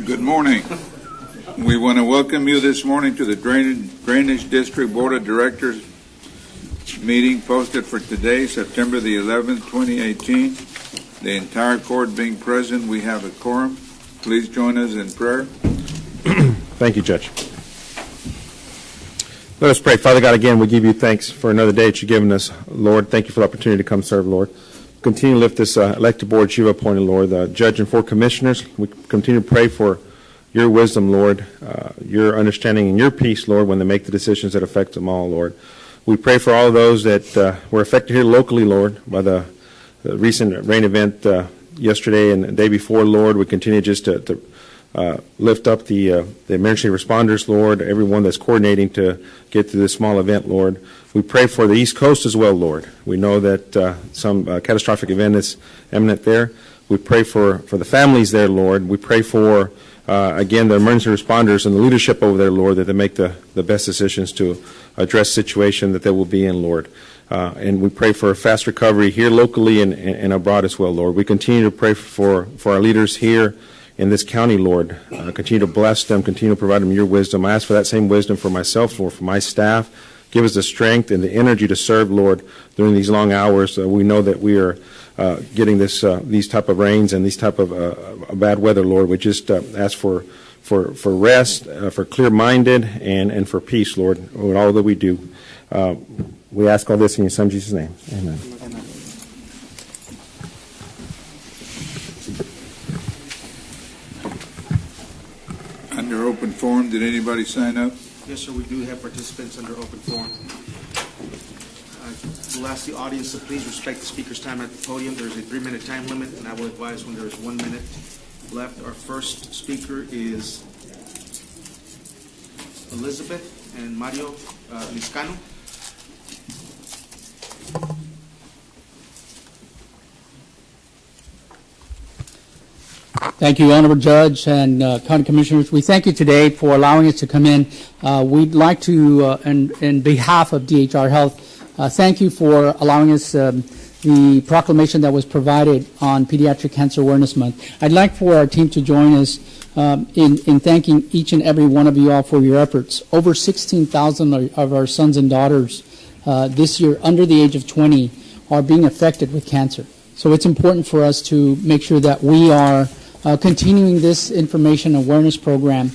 Good morning. We want to welcome you this morning to the Drainage District Board of Directors meeting posted for today, September the 11th, 2018. The entire court being present, we have a quorum. Please join us in prayer. Thank you, Judge. Let us pray. Father God, again, we give you thanks for another day that you've given us. Lord, thank you for the opportunity to come serve, Lord. Continue to lift this elected board you've appointed, Lord, the judge and 4 commissioners. We continue to pray for your wisdom, Lord, your understanding and your peace, Lord, when they make the decisions that affect them all, Lord. We pray for all of those that were affected here locally, Lord, by the recent rain event yesterday and the day before, Lord. We continue just to lift up the emergency responders, Lord, everyone that's coordinating to get through this small event, Lord. We pray for the East Coast as well, Lord. We know that some catastrophic event is imminent there. We pray for the families there, Lord. We pray for, again, the emergency responders and the leadership over there, Lord, that they make the best decisions to address the situation that they will be in, Lord. And we pray for a fast recovery here locally and abroad as well, Lord. We continue to pray for our leaders here in this county, Lord. Continue to bless them, continue to provide them your wisdom. I ask for that same wisdom for myself, Lord, for my staff. Give us the strength and the energy to serve, Lord, during these long hours. We know that we are getting these type of rains and these type of bad weather, Lord. We just ask for rest, for clear-minded, and for peace, Lord, with all that we do. We ask all this in your Son, Jesus' name. Amen. Under open forum, did anybody sign up? Yes, sir, we do have participants under open forum. We'll ask the audience to please respect the speaker's time at the podium. There's a 3-minute time limit, and I will advise when there is 1 minute left. Our first speaker is Elizabeth and Mario Liscano. Thank you, Honorable Judge and County Commissioners. We thank you today for allowing us to come in. We'd like to, in behalf of DHR Health, thank you for allowing us the proclamation that was provided on Pediatric Cancer Awareness Month. I'd like for our team to join us in thanking each and every one of you all for your efforts. Over 16,000 of our sons and daughters this year under the age of 20 are being affected with cancer. So it's important for us to make sure that we are continuing this information awareness program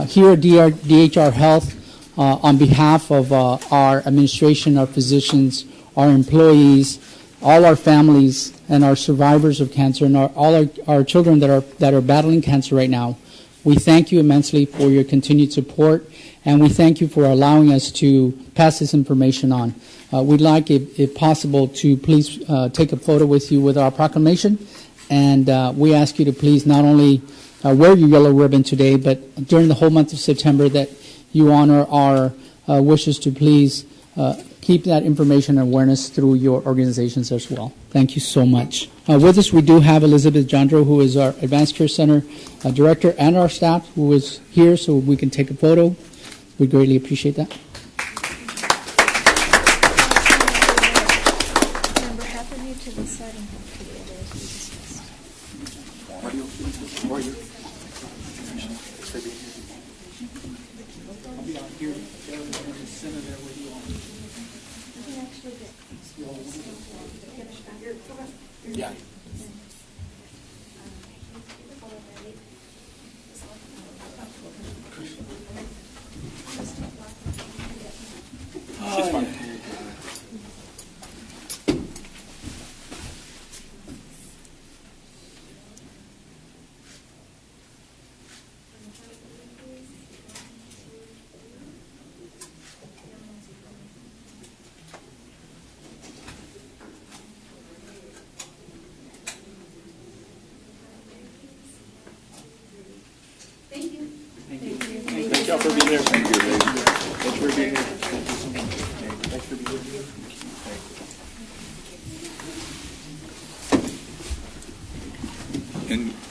here at DHR Health on behalf of our administration, our physicians, our employees, all our families, and our survivors of cancer, and all our children that are battling cancer right now. We thank you immensely for your continued support, and we thank you for allowing us to pass this information on. We'd like, if possible, to please take a photo with you with our proclamation. And we ask you to please not only wear your yellow ribbon today, but during the whole month of September that you honor our wishes to please keep that information and awareness through your organizations as well. Thank you so much. With us, we do have Elizabeth Jandro, who is our Advanced Care Center Director, and our staff who is here so we can take a photo. We greatly appreciate that. Yeah. She's fine. Thank y'all for being here. Thank you, ladies. Thanks for being here. Thanks for being here.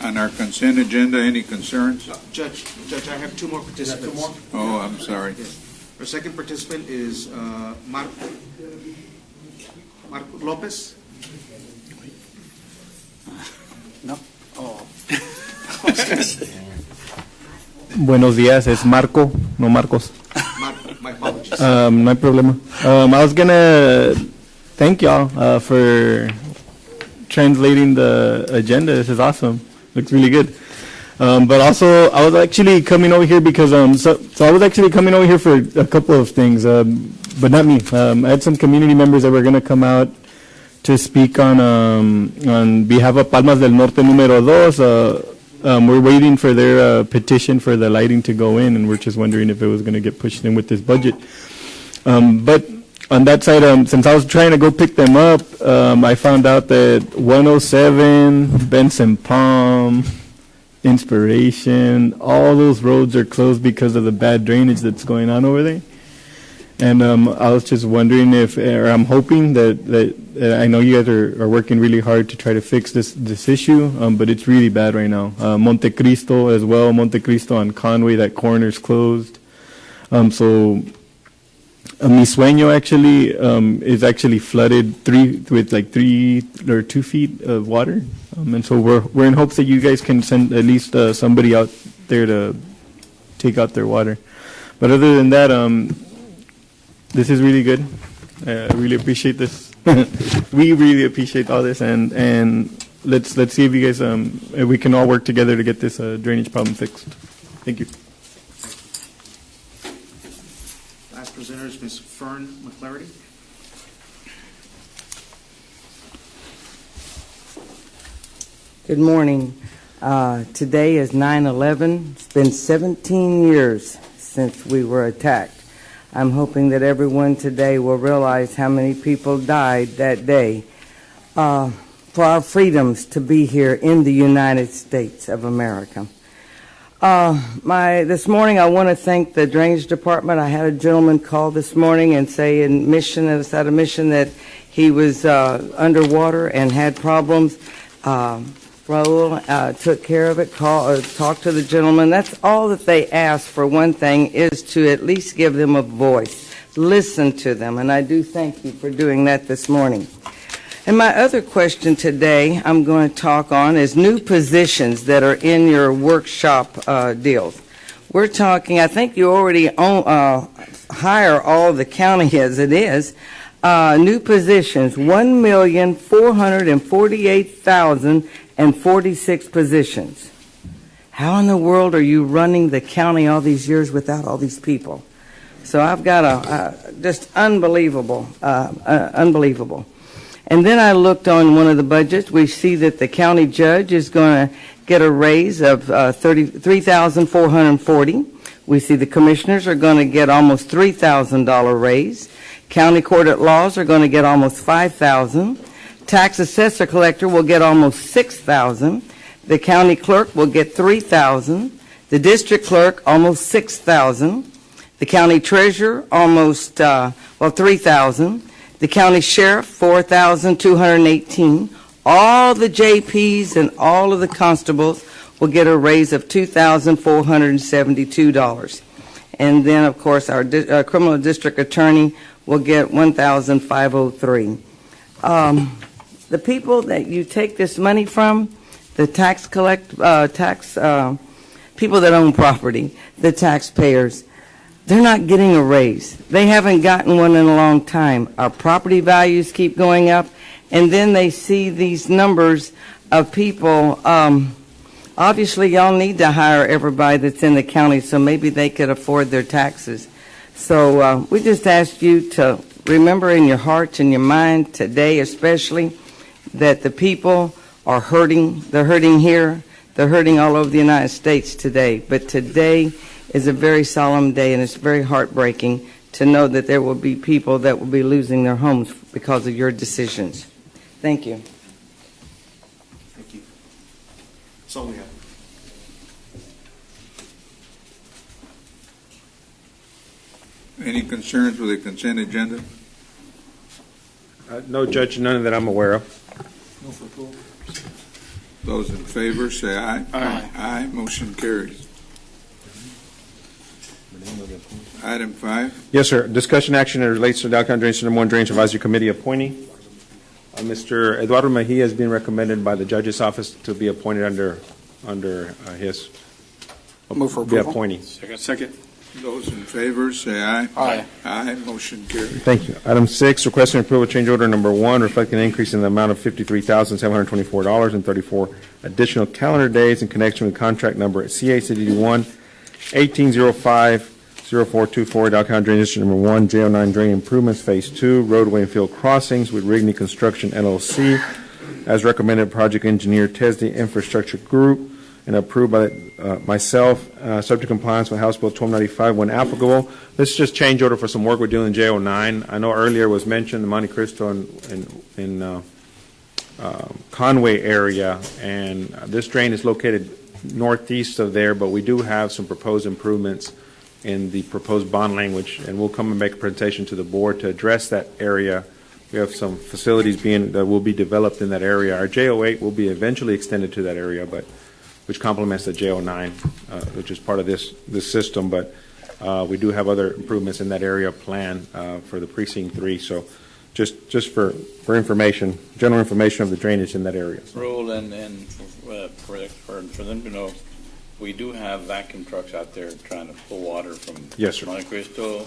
On our consent agenda, any concerns? Judge, I have 2 more participants. Oh, I'm sorry. Yes. Our second participant is Marco Lopez. No. Oh. Buenos días, es Marco, no Marcos. My apologies. No hay problema. I was gonna thank y'all for translating the agenda. This is awesome. Looks really good. But also, I was actually coming over here because so I was actually coming over here for a couple of things, but not me. I had some community members that were gonna come out to speak on behalf of Palmas del Norte número 2. We're waiting for their petition for the lighting to go in, and we're just wondering if it was going to get pushed in with this budget. But on that side, since I was trying to go pick them up, I found out that 107, Benson Palm, Inspiration, all those roads are closed because of the bad drainage that's going on over there. And I was just wondering if, or I'm hoping that I know you guys are working really hard to try to fix this issue, but it's really bad right now. Monte Cristo as well, Monte Cristo on Conway, that corner's closed. So Mi Sueño actually is actually flooded with like 3 or 2 feet of water. And so we're in hopes that you guys can send at least somebody out there to take out their water. But other than that, this is really good. I really appreciate this. We really appreciate all this, and let's see if you guys if we can all work together to get this drainage problem fixed. Thank you. Last presenter is Ms. Fern McClarity. Good morning. Today is 9/11. It's been 17 years since we were attacked. I'm hoping that everyone today will realize how many people died that day for our freedoms to be here in the United States of America. This morning I want to thank the Drainage Department. I had a gentleman call this morning and say at a mission that he was underwater and had problems. Raul took care of it, talked to the gentleman. That's all that they ask for. One thing is to at least give them a voice, listen to them, and I do thank you for doing that this morning. And my other question today I'm going to talk on is new positions that are in your workshop deals. We're talking, I think you already hire all the county as it is. New positions, 1,448,046 positions. How in the world are you running the county all these years without all these people? So I've got just unbelievable, unbelievable. And then I looked on one of the budgets. We see that the county judge is going to get a raise of $3,440. We see the commissioners are going to get almost $3,000 raise. County court at laws are going to get almost $5,000. Tax assessor collector will get almost $6,000. The county clerk will get $3,000. The district clerk almost $6,000. The county treasurer almost $3,000. The county sheriff $4,218. All the JPs and all of the constables will get a raise of $2,472. And then, of course, our criminal district attorney will get $1,503. The people that you take this money from, the people that own property, the taxpayers, they're not getting a raise. They haven't gotten one in a long time. Our property values keep going up, and then they see these numbers of people. Obviously, y'all need to hire everybody that's in the county so maybe they could afford their taxes. So we just ask you to remember in your hearts and your mind today especially that the people are hurting. They're hurting here. They're hurting all over the United States today. But today is a very solemn day, and it's very heartbreaking to know that there will be people that will be losing their homes because of your decisions. Thank you. Thank you. That's all we have. Any concerns with the consent agenda? No, Judge, none that I'm aware of. Those in favor say aye. Aye. Aye. Motion carries. Item 5. Yes, sir. Discussion action that relates to Dow County Drainage Number 1 Drainage Advisory Committee appointee. Mr. Eduardo Mejia has been recommended by the judge's office to be appointed under his Move for be approval. appointing. Second. Those in favor, say aye. Aye. Aye, motion carries. Thank you. Item 6, requesting approval change order number 1, reflecting an increase in the amount of $53,724 and 34 additional calendar days in connection with contract number CACD 1-1805-0424, Dow County Drainage District Number 1, J09 Drain Improvements Phase 2, roadway and field crossings with Rigney Construction LLC, as recommended project engineer TESDA Infrastructure Group, and approved by myself, subject to compliance with House Bill 1295 when applicable. This is just change order for some work we're doing in J09. I know earlier was mentioned the Monte Cristo and Conway area, and this drain is located northeast of there, but we do have some proposed improvements in the proposed bond language, and we'll come and make a presentation to the board to address that area. We have some facilities that will be developed in that area. Our J08 will be eventually extended to that area, but which complements the J09, which is part of this system. But we do have other improvements in that area planned for the Precinct 3. So just for information, general information of the drainage in that area. Rule and for them to know, we do have vacuum trucks out there trying to pull water from Yes, sir. Monte Cristo,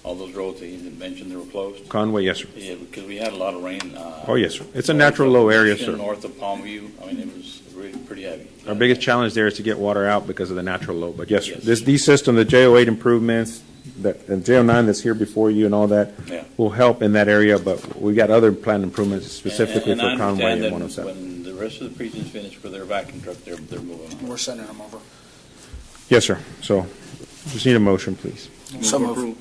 all those roads that he mentioned that were closed. Conway, yes, sir. Yeah, because we had a lot of rain. Oh, yes, sir. It's a natural low area, sir. North of Palmview, I mean, it was really pretty heavy. Our biggest challenge there is to get water out because of the natural low. But yes, sir. Yes. These system, the J08 improvements, and J09 that's here before you and all that Yeah. will help in that area. But we got other planned improvements specifically And for I Conway understand and that 107. when the rest of the precincts finish for their vacuum truck, they're moving on. We're sending them over. Yes, sir. So just need a motion, please. So move.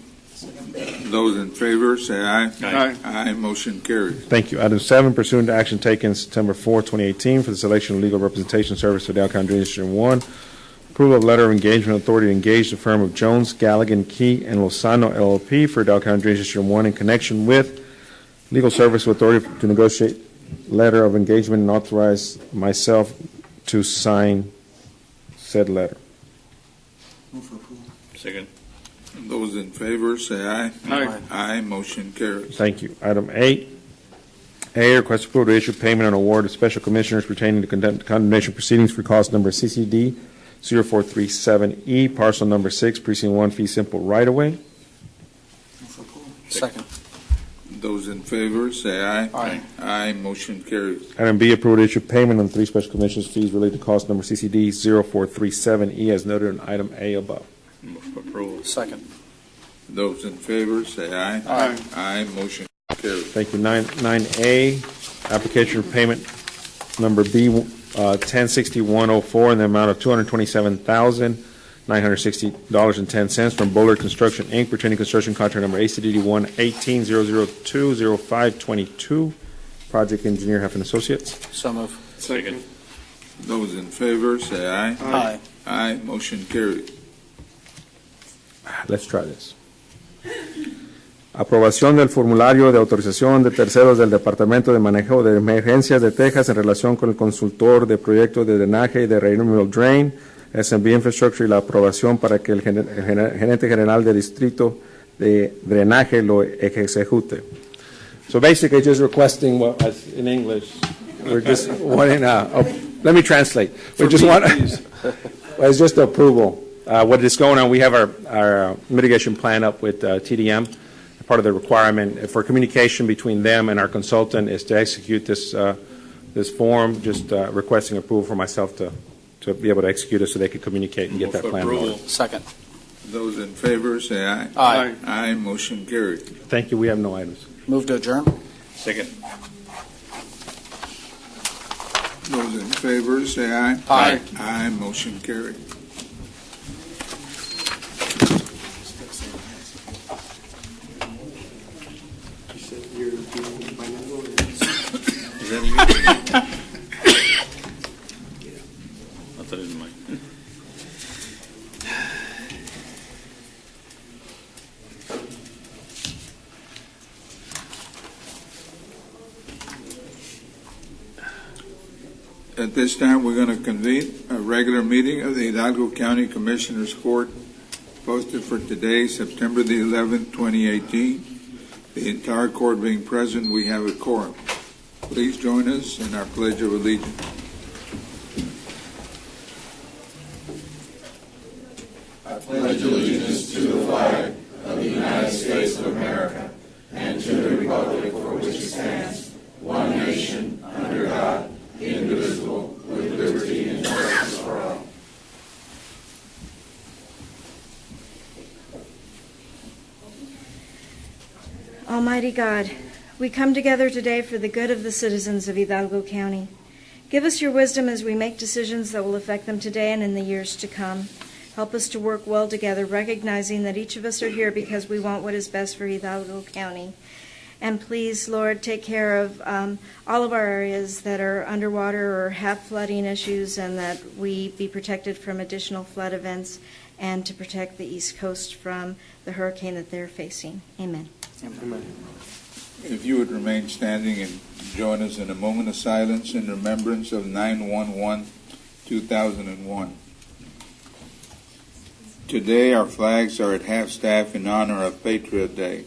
Those in favor, say aye. Aye. Aye, motion carries. Thank you. Item 7, pursuant to action taken September 4, 2018 for the selection of legal representation service for Dow County Drainage District 1, approval of letter of engagement authority to engage the firm of Jones, Galligan, Key, and Lozano LLP for Dow County Drainage District 1 in connection with legal service authority to negotiate letter of engagement and authorize myself to sign said letter. Move for approval. Second. Those in favor, say aye. Aye. Aye, motion carries. Thank you. Item 8, A, request approval to issue payment and award to special commissioners pertaining to condemnation proceedings for cost number CCD 0437E, parcel number 6, precinct 1, fee simple right-of-way. Move for approval. Second. Those in favor, say aye. Aye. Aye, motion carries. Item B, approval to issue payment on 3 special commissioners fees related to cost number CCD 0437E as noted in item A above. Move for approval. Second. Those in favor, say aye. Aye. Aye, motion carries. Thank you. 9A, application for payment number B 106104 in the amount of $227,960.10 from Bowler Construction, Inc., pertaining construction contract number ACDD 1-18-002-0522. Project engineer, Huffman Associates. So move. Second. Those in favor, say aye. Aye. Aye, motion carries. Let's try this. Aprobación del formulario de autorización de terceros del Departamento de Manejo de Emergencias de Texas en relación con el consultor de proyectos de drenaje y de Renewable Drain, SMB Infrastructure, y la aprobación para que el gerente general del distrito de drenaje lo ejecute. So basically, just requesting what, as in English, we're just wanting let me translate. We just want, well, it's just approval. What is going on, we have our mitigation plan up with TDM. Part of the requirement for communication between them and our consultant is to execute this form, just requesting approval for myself to be able to execute it so they can communicate and get that plan rolling. Second. Those in favor, say aye. Aye. Aye, motion carries. Thank you. We have no items. Move to adjourn. Second. Those in favor, say aye. Aye. Aye, motion carries. Is that you? I thought it was mine. At this time, we're going to convene a regular meeting of the Hidalgo County Commissioners Court posted for today, September the 11th, 2018. The entire court being present, we have a quorum. Please join us in our Pledge of Allegiance. Almighty God, we come together today for the good of the citizens of Hidalgo County. Give us your wisdom as we make decisions that will affect them today and in the years to come. Help us to work well together, recognizing that each of us are here because we want what is best for Hidalgo County. And please, Lord, take care of all of our areas that are underwater or have flooding issues, and that we be protected from additional flood events, and to protect the East Coast from the hurricane that they're facing. Amen. Amen. If you would remain standing and join us in a moment of silence in remembrance of 9/11/2001. Today, our flags are at half-staff in honor of Patriot Day.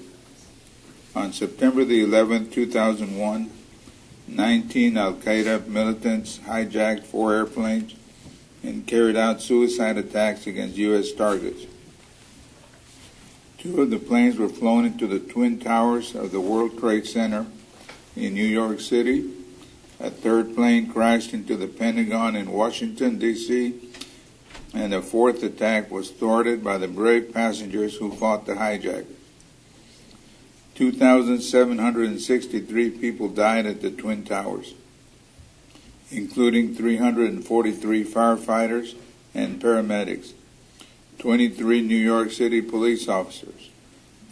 On September the 11th, 2001, 19 Al-Qaeda militants hijacked 4 airplanes and carried out suicide attacks against U.S. targets. 2 of the planes were flown into the Twin Towers of the World Trade Center in New York City. A 3rd plane crashed into the Pentagon in Washington, D.C., and a 4th attack was thwarted by the brave passengers who fought the hijackers. 2,763 people died at the Twin Towers, including 343 firefighters and paramedics, 23 New York City police officers,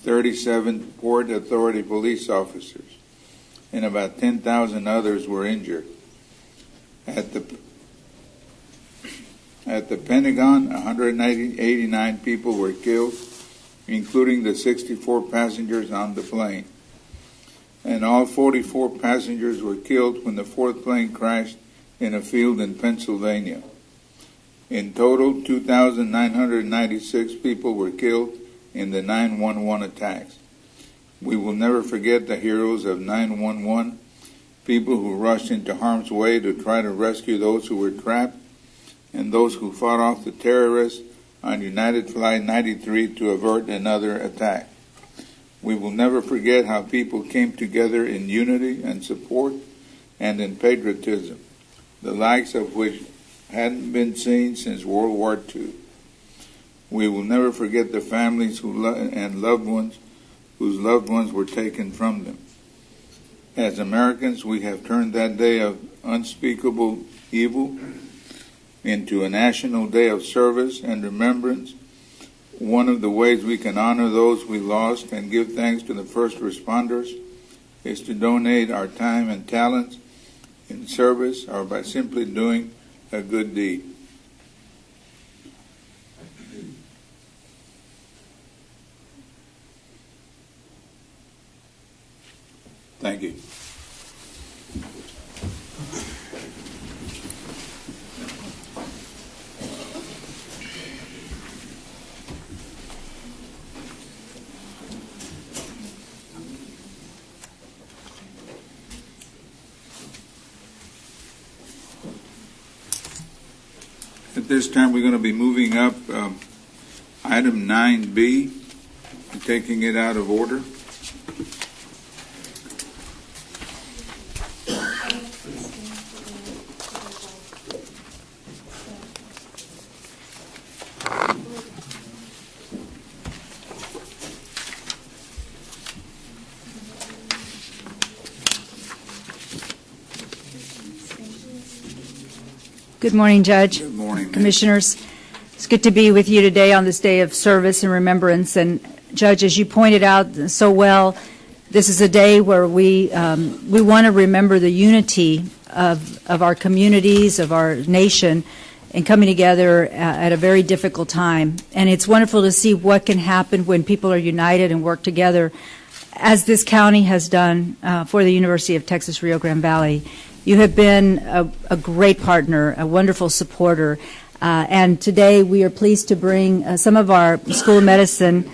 37 Port Authority police officers, and about 10,000 others were injured. At the Pentagon, 189 people were killed, including the 64 passengers on the plane. And all 44 passengers were killed when the 4th plane crashed in a field in Pennsylvania. In total, 2,996 people were killed in the 9/11 attacks. We will never forget the heroes of 9/11, people who rushed into harm's way to try to rescue those who were trapped, and those who fought off the terrorists on United Flight 93 to avert another attack. We will never forget how people came together in unity and support and in patriotism, the likes of which hadn't been seen since World War II. We will never forget the families and loved ones whose loved ones were taken from them. As Americans, we have turned that day of unspeakable evil into a national day of service and remembrance. One of the ways we can honor those we lost and give thanks to the first responders is to donate our time and talents in service, or by simply doing a good deed. Thank you. At this time, we're going to be moving up item 9B, and taking it out of order. Good morning, Judge. Good morning, Commissioners. It's good to be with you today on this day of service and remembrance. And Judge, as you pointed out so well, this is a day where we want to remember the unity of our communities, of our nation, and coming together at a very difficult time. And it's wonderful to see what can happen when people are united and work together, as this county has done for the University of Texas Rio Grande Valley. You have been a great partner, a wonderful supporter, and today we are pleased to bring some of our School of Medicine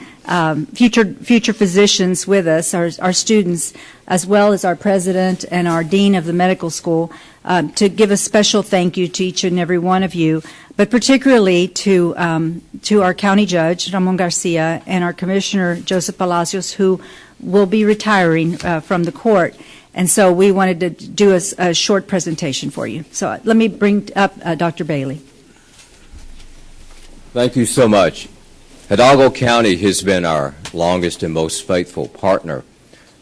future physicians with us, our students, as well as our president and our dean of the medical school, to give a special thank you to each and every one of you, but particularly to our county judge, Ramon Garcia, and our commissioner, Joseph Palacios, who will be retiring from the court. And so we wanted to do a short presentation for you. So let me bring up Dr. Bailey. Thank you so much. Hidalgo County has been our longest and most faithful partner.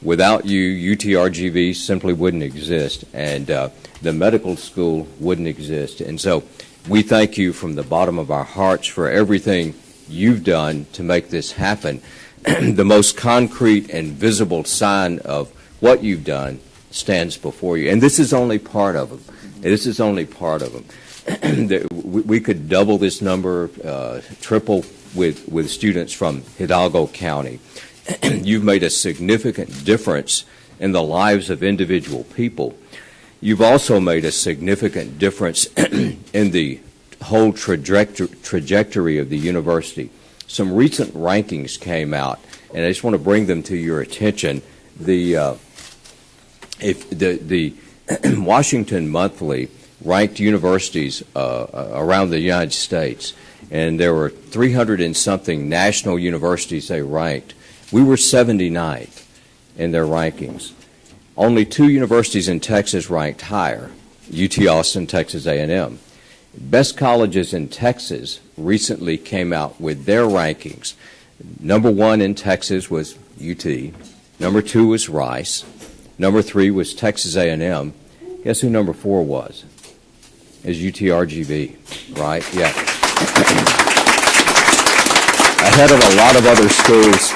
Without you, UTRGV simply wouldn't exist, and the medical school wouldn't exist. And so we thank you from the bottom of our hearts for everything you've done to make this happen. The most concrete and visible sign of what you've done stands before you. And this is only part of them. This is only part of them. We could double this number, triple with students from Hidalgo County. You've made a significant difference in the lives of individual people. You've also made a significant difference in the whole trajectory of the university. Some recent rankings came out, and I just want to bring them to your attention. The Washington Monthly ranked universities around the United States, and there were 300 and something national universities they ranked. We were 79th in their rankings. Only 2 universities in Texas ranked higher, UT Austin, Texas A&M. Best colleges in Texas recently came out with their rankings. Number 1 in Texas was UT. Number 2 was Rice. Number 3 was Texas A&M. Guess who number 4 was? Is UTRGV, right? Yeah. Ahead of a lot of other schools,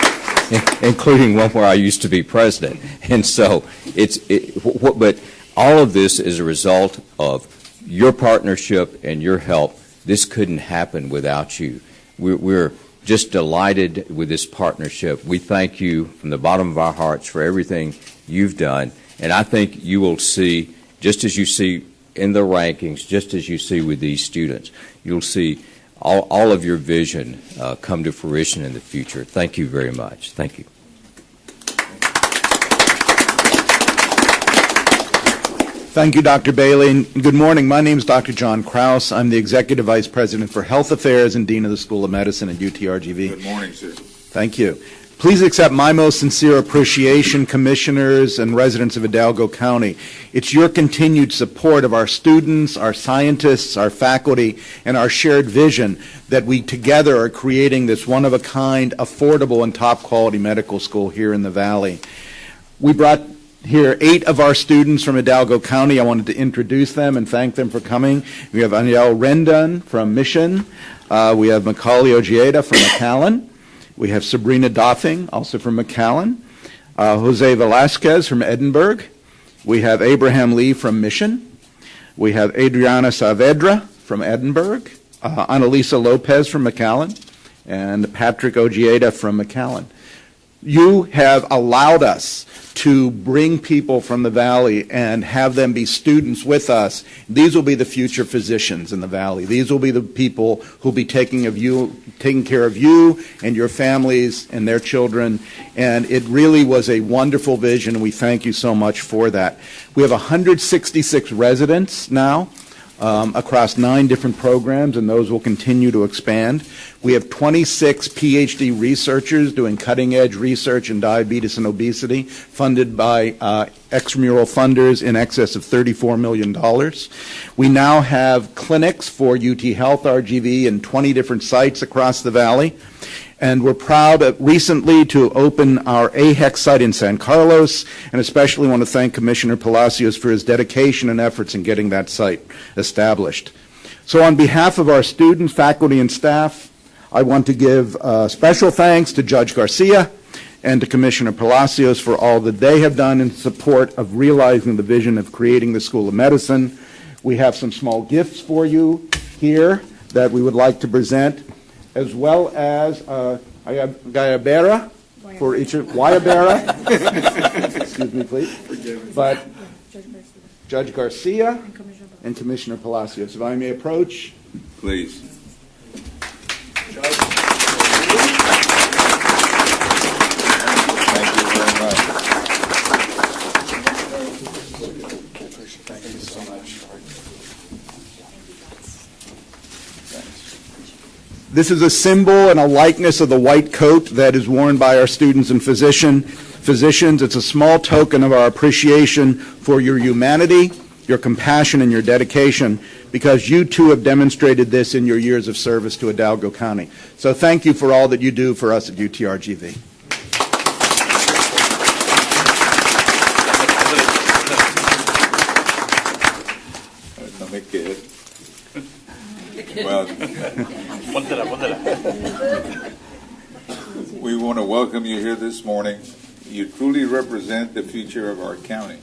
including one where I used to be president. And so but all of this is a result of your partnership and your help. This couldn't happen without you. We're just delighted with this partnership. We thank you from the bottom of our hearts for everything you've done. And I think you will see, just as you see in the rankings, just as you see with these students, you'll see all of your vision come to fruition in the future. Thank you very much. Thank you. Thank you, Dr. Bailey. And good morning. My name is Dr. John Kraus. I'm the Executive Vice President for Health Affairs and Dean of the School of Medicine at UTRGV. Good morning, sir. Thank you. Please accept my most sincere appreciation, commissioners and residents of Hidalgo County. It's your continued support of our students, our scientists, our faculty, and our shared vision that we together are creating this one-of-a-kind, affordable, and top-quality medical school here in the Valley. We brought here 8 of our students from Hidalgo County. I wanted to introduce them and thank them for coming. We have Aniel Rendon from Mission. We have Macaulay Ojeda from McAllen. We have Sabrina Doffing, also from McAllen. Jose Velasquez from Edinburgh. We have Abraham Lee from Mission. We have Adriana Saavedra from Edinburgh. Annalisa Lopez from McAllen. And Patrick Ojeda from McAllen. You have allowed us to bring people from the Valley and have them be students with us. These will be the future physicians in the Valley. These will be the people who will be taking care of you and your families and their children. And it really was a wonderful vision, and we thank you so much for that. We have 166 residents now across 9 different programs, and those will continue to expand. We have 26 PhD researchers doing cutting-edge research in diabetes and obesity, funded by extramural funders in excess of $34 million. We now have clinics for UT Health RGV in 20 different sites across the Valley. And we're proud recently to open our AHEC site in San Carlos, and especially want to thank Commissioner Palacios for his dedication and efforts in getting that site established. So on behalf of our students, faculty, and staff, I want to give special thanks to Judge Garcia and to Commissioner Palacios for all that they have done in support of realizing the vision of creating the School of Medicine. We have some small gifts for you here that we would like to present, as well as Guayabera for each of Guayabera. Excuse me, please. But Judge Garcia and Commissioner Palacios. If I may approach. Please. Judge. Thank you very much. Thank you so much. This is a symbol and a likeness of the white coat that is worn by our students and physicians. It's a small token of our appreciation for your humanity, your compassion, and your dedication, because you too have demonstrated this in your years of service to Hidalgo County. So thank you for all that you do for us at UTRGV. No me quede. Well, we want to welcome you here this morning. You truly represent the future of our county.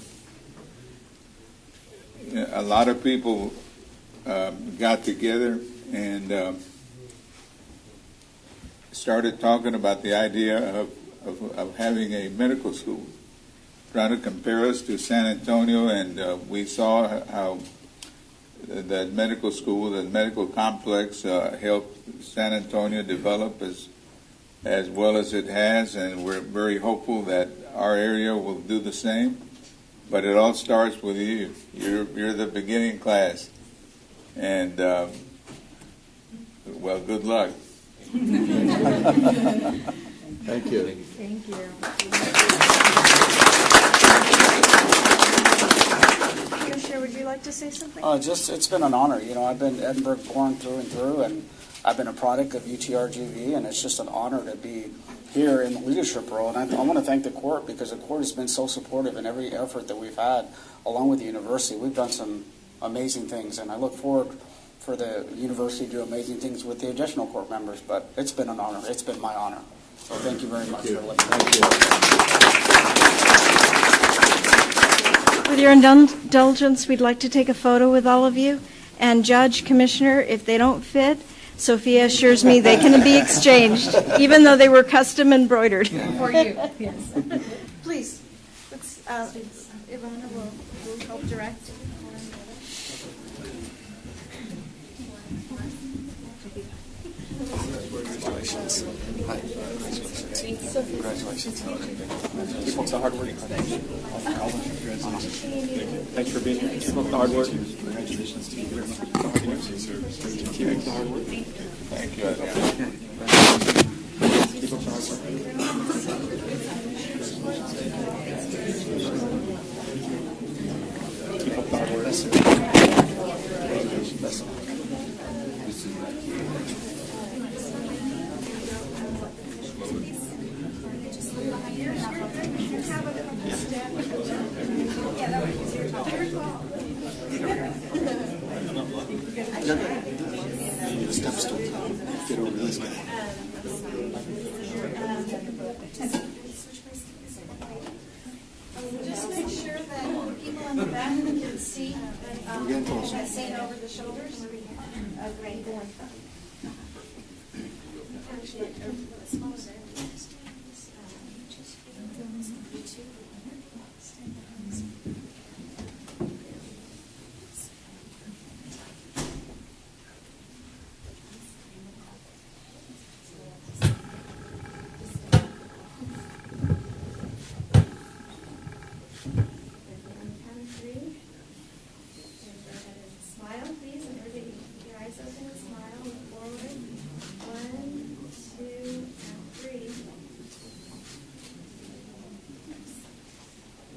A lot of people got together and started talking about the idea of having a medical school, trying to compare us to San Antonio, and we saw how that medical school, that medical complex helped San Antonio develop as well as it has, and we're very hopeful that our area will do the same. But it all starts with you. You're the beginning class, and well, good luck. Thank you. Thank you. Commissioner, would you like to say something? It's been an honor. You know, I've been Edinburgh born through and through, and I've been a product of UTRGV, and it's just an honor to be here in the leadership role. And I want to thank the court, because the court has been so supportive in every effort that we've had, along with the university. We've done some amazing things, and I look forward for the university to do amazing things with the additional court members. But it's been an honor. It's been my honor. So thank you very much for letting me. With your indulgence, we'd like to take a photo with all of you. And Judge, Commissioner, if they don't fit, Sophia assures me they can be exchanged, even though they were custom embroidered. For you, yes. Please, let's, Ivana will help direct. Congratulations. Hi. Congratulations. Keep up the hard work. Thanks for being here. Keep up the hard work. Congratulations to you. Keep up the hard work. Thank you. Keep up the hard work. Keep up the hard work. Best of luck. Step stool. Get over this guy. Just make sure that people in the back can see that saying over the shoulders. Great.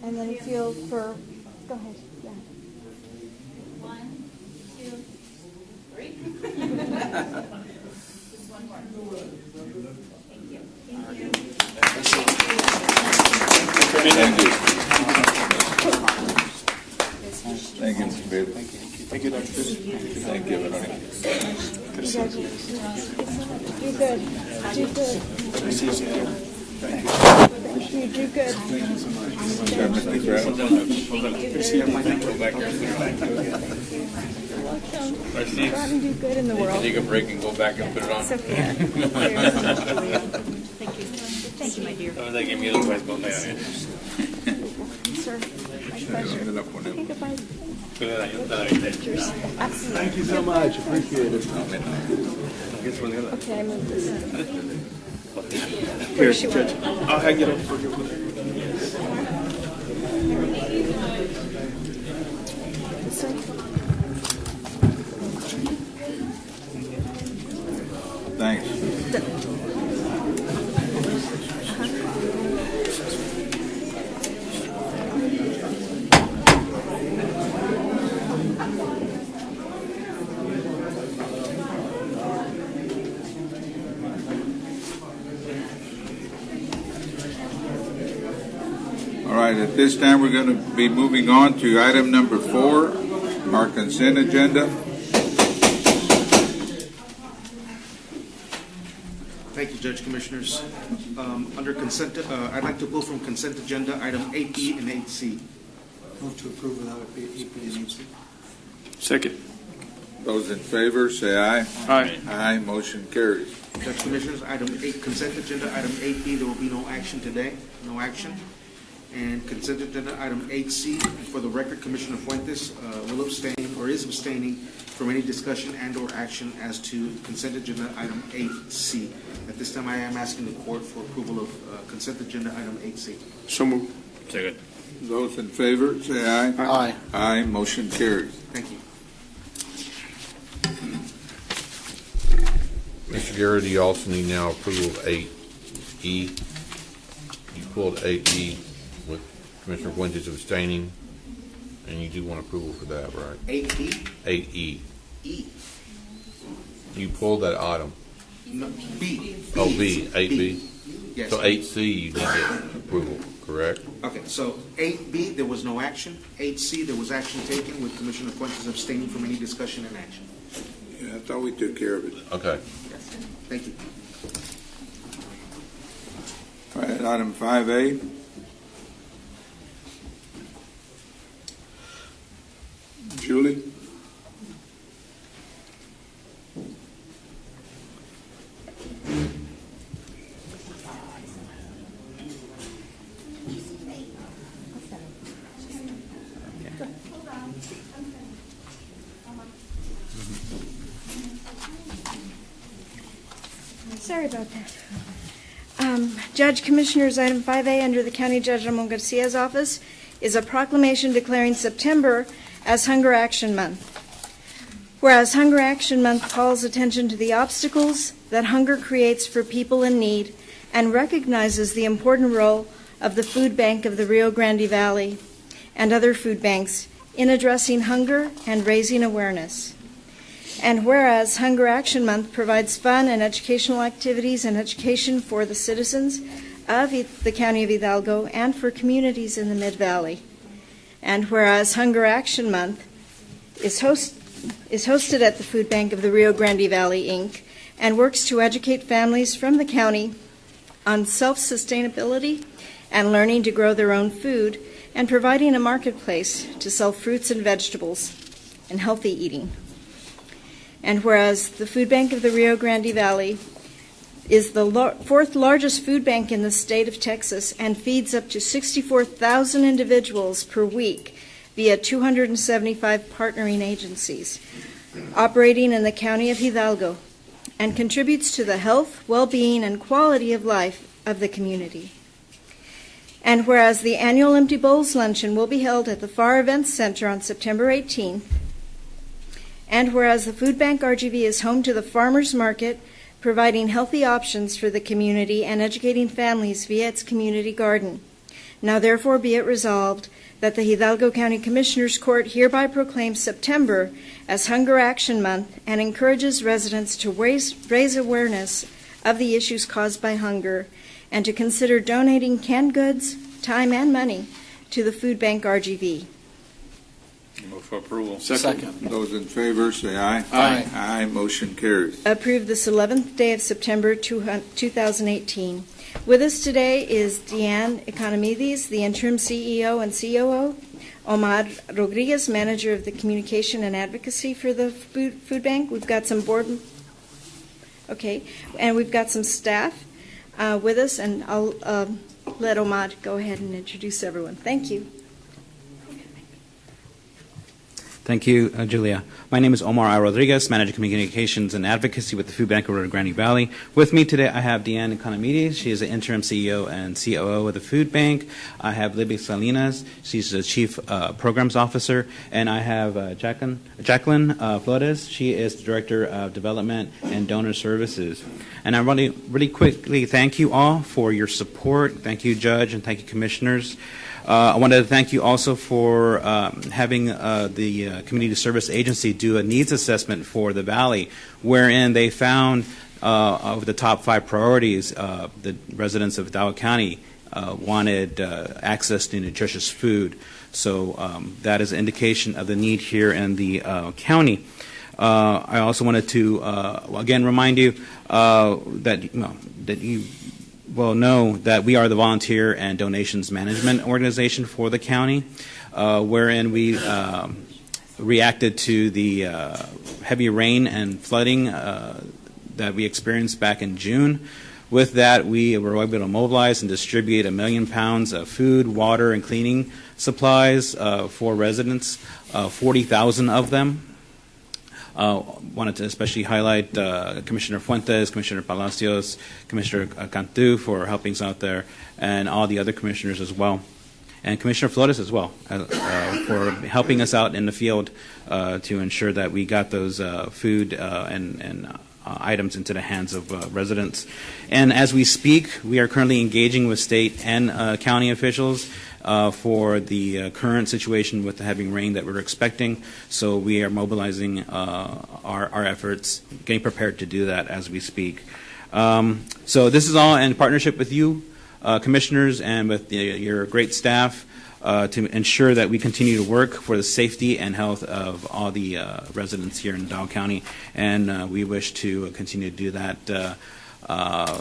And then feel for, go ahead. Yeah. 1, 2, 3. Just one more. Thank you. Thank you. Thank you, Mr. Bailey. Thank you. Thank you, Dr. Fish. Thank you, Veronica. Do good. Do good. Good to see you again. Thank you. You do good. Mr. Brown. Good to see you. Thank you. Go out and do good in the world. Take a break and go back and put it on. Sophia. Thank you. Thank you, my dear. Ahora que miedo pues con Sir, my pleasure. Okay, goodbye. Pictures. Absolutely. Thank you so much. Appreciate it. Okay, I moved this. Here, Judge. I'll hang it up for you. This way. Thanks. All right, at this time, we're going to be moving on to item number 4, our consent agenda. Thank you, Judge Commissioners. Under consent, I'd like to pull from consent agenda item 8E and 8C. Move to approve without 8B and 8C. Second. Those in favor, say aye. Aye. Aye, motion carries. Judge Commissioners, item 8, consent agenda item 8B, there will be no action today, no action. And consent agenda item 8C, for the record, Commissioner Fuentes will abstain or is abstaining from any discussion and or action as to consent agenda item 8C. At this time, I am asking the court for approval of consent agenda item 8C. So moved. Second. Those in favor, say aye. Aye. Aye, motion carries. Thank you. Mr. Garrett, you also need now approval of 8E. You pulled 8E with Commissioner Fuentes abstaining, and you do want approval for that, right? 8B? 8E. E. You pulled that item. No, B. Oh, B, 8B? Yes. So 8C, you need get approval, correct? Okay, so 8B, there was no action. 8C, there was action taken with Commissioner Fuentes abstaining from any discussion and action. Yeah, I thought we took care of it. Okay. Yes. Thank you. All right, item 5A. Julie? Sorry about that. Judge Commissioners, item 5A under the County Judge Ramon Garcia's office is a proclamation declaring September as Hunger Action Month. Whereas Hunger Action Month calls attention to the obstacles that hunger creates for people in need and recognizes the important role of the Food Bank of the Rio Grande Valley and other food banks in addressing hunger and raising awareness. And whereas Hunger Action Month provides fun and educational activities and education for the citizens of the County of Hidalgo and for communities in the Mid-Valley. And whereas Hunger Action Month is hosted at the Food Bank of the Rio Grande Valley, Inc., and works to educate families from the county on self-sustainability and learning to grow their own food and providing a marketplace to sell fruits and vegetables and healthy eating. And whereas the Food Bank of the Rio Grande Valley is the fourth largest food bank in the state of Texas and feeds up to 64,000 individuals per week via 275 partnering agencies operating in the County of Hidalgo and contributes to the health, well-being, and quality of life of the community. And whereas the annual Empty Bowls Luncheon will be held at the FAR Events Center on September 18th, and whereas the Food Bank RGV is home to the Farmers Market, providing healthy options for the community and educating families via its community garden. Now therefore be it resolved that the Hidalgo County Commissioners Court hereby proclaims September as Hunger Action Month and encourages residents to raise awareness of the issues caused by hunger and to consider donating canned goods, time, and money to the Food Bank RGV. Move for approval. Second. Those in favor, say aye. Aye. Aye, motion carries. Approve this 11th day of September 2018. With us today is Deanne Economides, the interim CEO and COO, Omar Rodriguez, manager of the communication and advocacy for the food bank. We've got some board, and we've got some staff with us, and I'll let Omar go ahead and introduce everyone. Thank you. Thank you, Julia. My name is Omar I. Rodriguez, Manager of Communications and Advocacy with the Food Bank of Rio Grande Valley. With me today, I have Deanne Economides. She is the interim CEO and COO of the Food Bank. I have Libby Salinas. She's the Chief Programs Officer. And I have Jacqueline Flores. She is the Director of Development and Donor Services. And I really quickly thank you all for your support. Thank you, Judge, and thank you, Commissioners. I wanted to thank you also for having the Community Service Agency do a needs assessment for the Valley, wherein they found of the top 5 priorities, the residents of Hidalgo County wanted access to nutritious food. So that is an indication of the need here in the county. I also wanted to, again, remind you that you well know that we are the volunteer and donations management organization for the county, wherein we reacted to the heavy rain and flooding that we experienced back in June. With that, we were able to mobilize and distribute 1 million pounds of food, water, and cleaning supplies for residents, 40,000 of them. Wanted to especially highlight Commissioner Fuentes, Commissioner Palacios, Commissioner Cantu for helping us out there, and all the other commissioners as well. And Commissioner Flores as well for helping us out in the field to ensure that we got those food and items into the hands of residents. And as we speak, we are currently engaging with state and county officials for the current situation with the heavy rain that we're expecting. So we are mobilizing our efforts, getting prepared to do that as we speak. So this is all in partnership with you, commissioners, and with your great staff to ensure that we continue to work for the safety and health of all the residents here in Hidalgo County. And we wish to continue to do that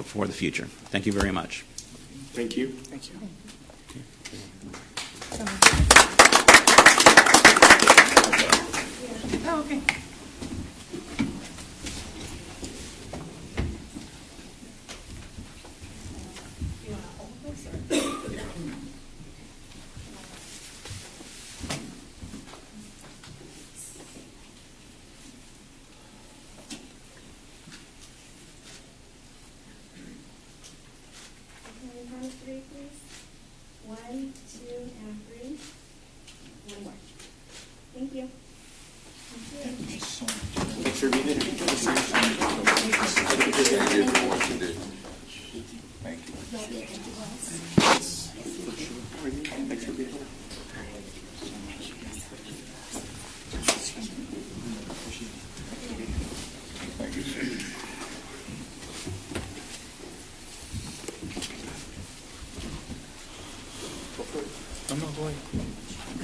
for the future. Thank you very much. Thank you. Thank you. Oh, okay. Three, please. 1, 2, and 3. One more. Thank you. Make sure we did it.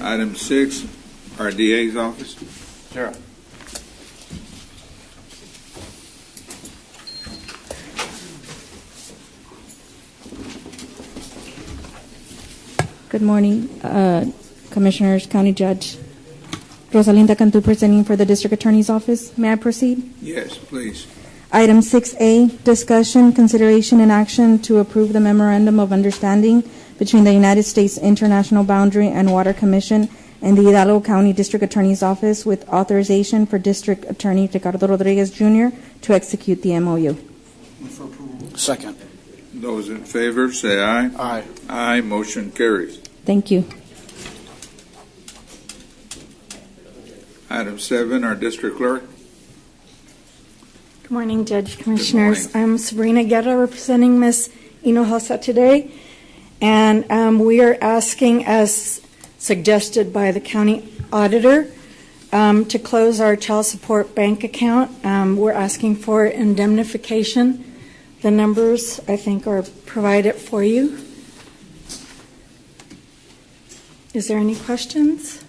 Item 6, our DA's office. Sure. Good morning, Commissioners, County Judge. Rosalinda Cantu presenting for the District Attorney's Office. May I proceed? Yes, please. Item 6A, discussion, consideration, and action to approve the Memorandum of Understanding between the United States International Boundary and Water Commission and the Hidalgo County District Attorney's Office with authorization for District Attorney Ricardo Rodriguez Jr. to execute the MOU. Move for approval. Second. Those in favor say aye. Aye. Aye. Motion carries. Thank you. Item 7, our district clerk. Good morning, Judge, Commissioners. I'm Sabrina Guerra representing Ms. Hinojosa today. And we are asking, as suggested by the county auditor, to close our child support bank account. We're asking for indemnification. The numbers, I think, are provided for you. Is there any questions?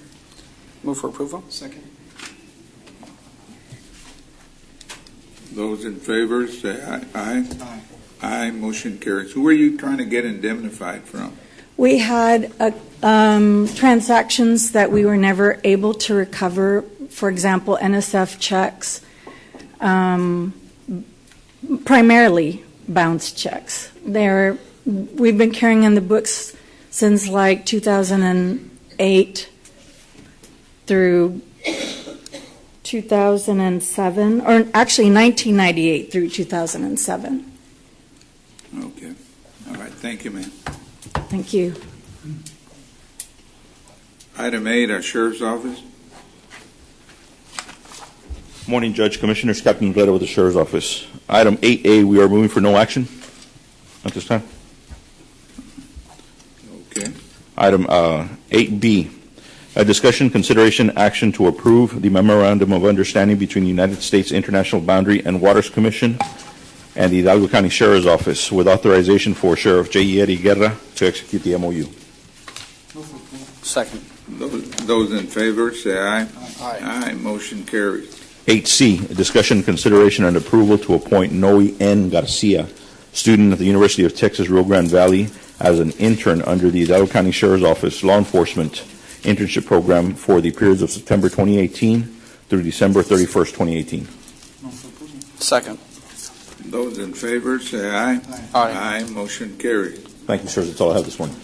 Move for approval. Second. Those in favor say aye. Aye. Aye. Aye. Motion carries. Who are you trying to get indemnified from? We had transactions that we were never able to recover. For example, NSF checks, primarily bounce checks. We've been carrying in the books since like 2008 through 2007, or actually 1998 through 2007. Okay. All right, thank you, ma'am. Thank you. Item 8, our Sheriff's Office. Morning, Judge, Commissioners. Captain Veda with the Sheriff's Office. Item 8A, we are moving for no action at this time. Okay. Item 8B, a discussion, consideration, action to approve the Memorandum of Understanding between the United States International Boundary and Waters Commission and the Hidalgo County Sheriff's Office with authorization for Sheriff J. Eddie Guerra to execute the MOU. Second. Those in favor, say aye. Aye. Aye, motion carries. 8C, a discussion, consideration, and approval to appoint Noe N. Garcia, student at the University of Texas Rio Grande Valley, as an intern under the Hidalgo County Sheriff's Office Law Enforcement Internship Program for the periods of September 2018 through December 31st, 2018. Second. Those in favor, say aye. Aye. Aye, motion carries. Thank you, sir. That's all I have this morning.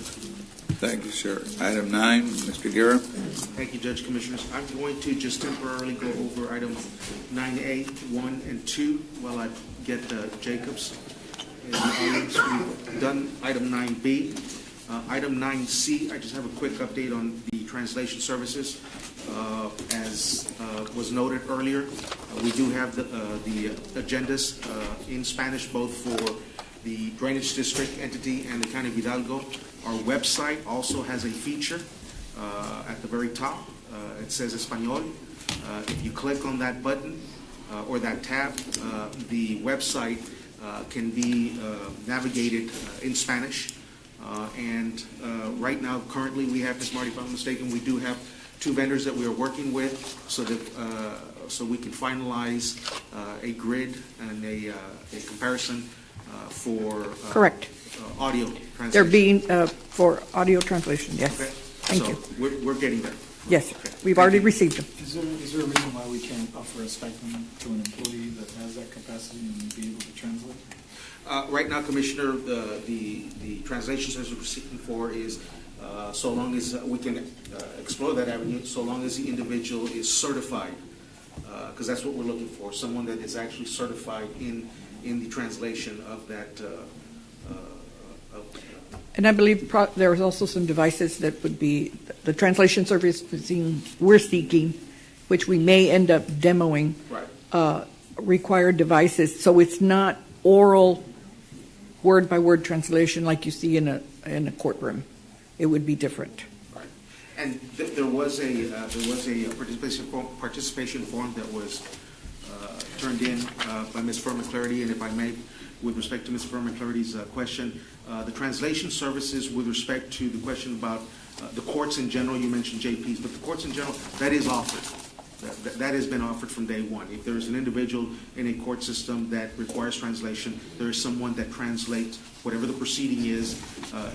Thank you, sir. Item 9, Mr. Guerra. Thank you, Judge Commissioners. I'm going to just temporarily go over items 9A, 1, and 2 while I get Jacobs in the audience. We've done item 9B. Item 9C, I just have a quick update on the translation services. As was noted earlier, we do have the agendas in Spanish both for the Drainage District entity and the County of Hidalgo. Our website also has a feature at the very top. It says Espanol. If you click on that button or that tab, the website can be navigated in Spanish. And right now, currently, we have, Ms. Marty, if I'm not mistaken, we do have 2 vendors that we are working with so that so we can finalize a grid and a comparison for correct audio translation. They're being for audio translation. Yes. Okay. Thank so you. We're getting there. Yes, okay. We've already received them. Is there a reason why we can't offer a stipend to an employee that has that capacity and be able to translate? Right now, Commissioner, the translation service we're seeking for is so long as we can explore that avenue, so long as the individual is certified, because that's what we're looking for, someone that is actually certified in the translation of that. And I believe there is also some devices that would be the translation service we're seeking, which we may end up demoing, right. Required devices. So it's not oral word-by-word translation like you see in a courtroom. It would be different. Right. And there was a participation form that was turned in by Ms. Furman Clarity, and if I may, with respect to Ms. Furman Clarity's question, the translation services with respect to the question about the courts in general, you mentioned JPs, but the courts in general, that is offered. That has been offered from day one. If there is an individual in a court system that requires translation, there is someone that translates whatever the proceeding is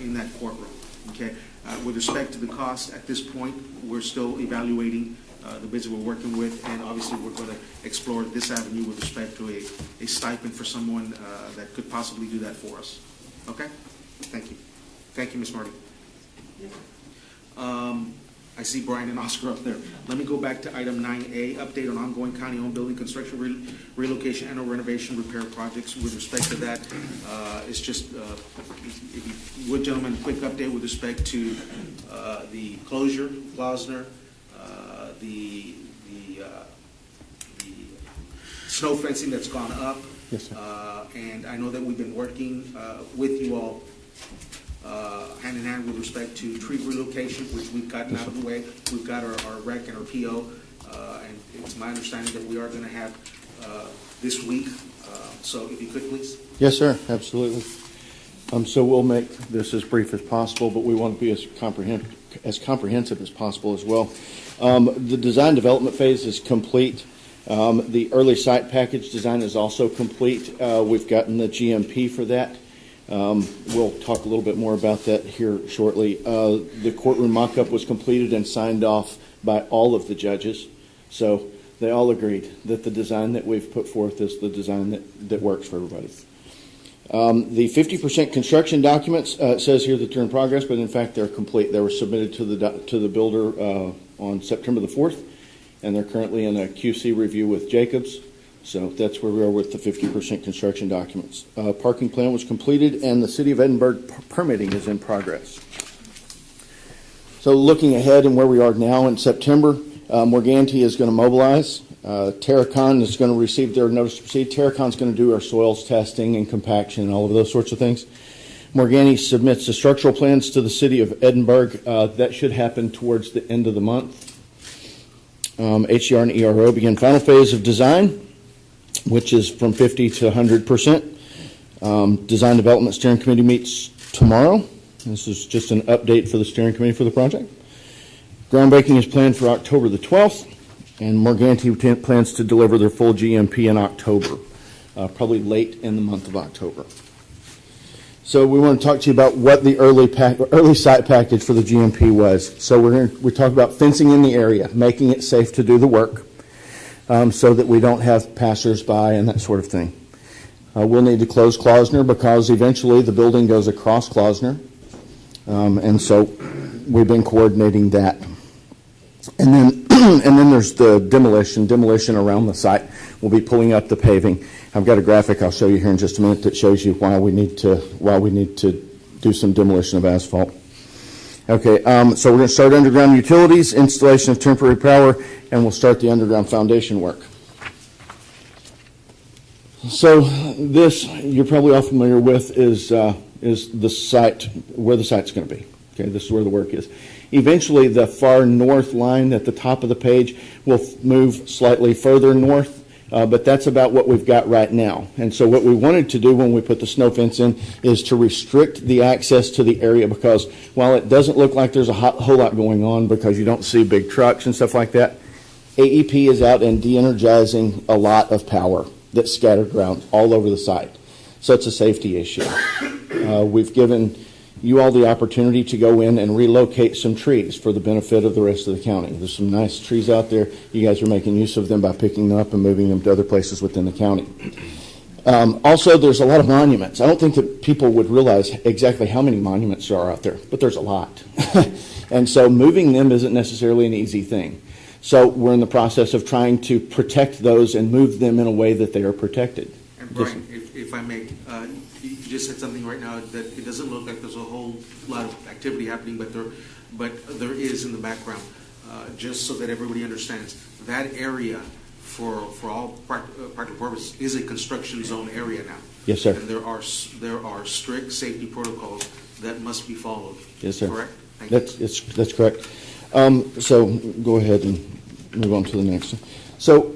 in that courtroom. Okay. With respect to the cost, at this point, we're still evaluating the bids that we're working with, and obviously we're going to explore this avenue with respect to a stipend for someone that could possibly do that for us. Okay? Thank you. Thank you, Ms. Marty. I see Brian and Oscar up there. Let me go back to item 9A, update on ongoing county-owned building construction, relocation, and or renovation repair projects. With respect to that, it's just, if you would, gentlemen, a quick update with respect to the closure, Glosner, the snow fencing that's gone up. Yes, sir. And I know that we've been working with you all hand in hand with respect to tree relocation, which we've gotten out of the way. We've got our rec and our PO, and it's my understanding that we are going to have this week. So if you could, please. Yes, sir, absolutely. So we'll make this as brief as possible, but we want to be as comprehensive as possible as well. The design development phase is complete. The early site package design is also complete. We've gotten the GMP for that. We'll talk a little bit more about that here shortly. The courtroom mock-up was completed and signed off by all of the judges. So they all agreed that the design that we've put forth is the design that works for everybody. The 50% construction documents, it says here that they're in progress, but in fact they're complete. They were submitted to the builder on September the 4th, and they're currently in a QC review with Jacobs. So that's where we are with the 50% construction documents. Parking plan was completed, and the City of Edinburgh permitting is in progress. So looking ahead and where we are now in September, Morganti is going to mobilize. Terracon is going to receive their notice to proceed. Terracon is going to do our soils testing and compaction and all of those sorts of things. Morganti submits the structural plans to the City of Edinburgh. That should happen towards the end of the month. HDR and ERO begin final phase of design, which is from 50 to 100%. Design Development Steering Committee meets tomorrow. This is just an update for the steering committee for the project. Groundbreaking is planned for October the 12th, and Morganti plans to deliver their full GMP in October, probably late in the month of October. So we want to talk to you about what the early site package for the GMP was. So we talk about fencing in the area, making it safe to do the work, so that we don't have passersby and that sort of thing. We'll need to close Klausner because eventually the building goes across Klausner, and so we've been coordinating that. And then there's the demolition around the site. We'll be pulling up the paving. I've got a graphic I'll show you here in just a minute that shows you why we need to do some demolition of asphalt. Okay, so we're going to start underground utilities, installation of temporary power, and we'll start the underground foundation work. So this you're probably all familiar with is the site, where the site's going to be. Okay, this is where the work is. Eventually, the far north line at the top of the page will move slightly further north, but that's about what we've got right now. And so what we wanted to do when we put the snow fence in is to restrict the access to the area, because while it doesn't look like there's a whole lot going on because you don't see big trucks and stuff like that, AEP is out and de-energizing a lot of power that's scattered around all over the site. So it's a safety issue. We've given you all the opportunity to go in and relocate some trees for the benefit of the rest of the county. There's some nice trees out there. You guys are making use of them by picking them up and moving them to other places within the county. Also, there's a lot of monuments. I don't think that people would realize exactly how many monuments there are out there, but there's a lot. And so moving them isn't necessarily an easy thing. So we're in the process of trying to protect those and move them in a way that they are protected. And Brian, if I may, you just said something right now that it doesn't look like there's a whole lot of activity happening, but there is in the background. Just so that everybody understands, that area for all practical purposes is a construction zone area now. Yes, sir. And there are strict safety protocols that must be followed. Yes, sir. Correct? That's correct. So go ahead and move on to the next one. So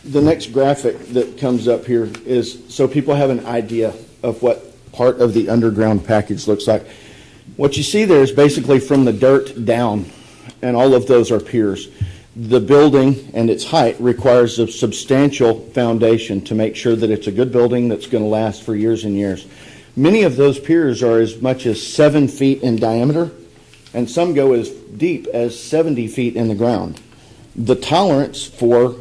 the next graphic that comes up here is so people have an idea of what part of the underground package looks like. What you see there is basically from the dirt down, and all of those are piers. The building and its height requires a substantial foundation to make sure that it's a good building that's going to last for years and years. Many of those piers are as much as 7 feet in diameter, and some go as deep as 70 feet in the ground. The tolerance for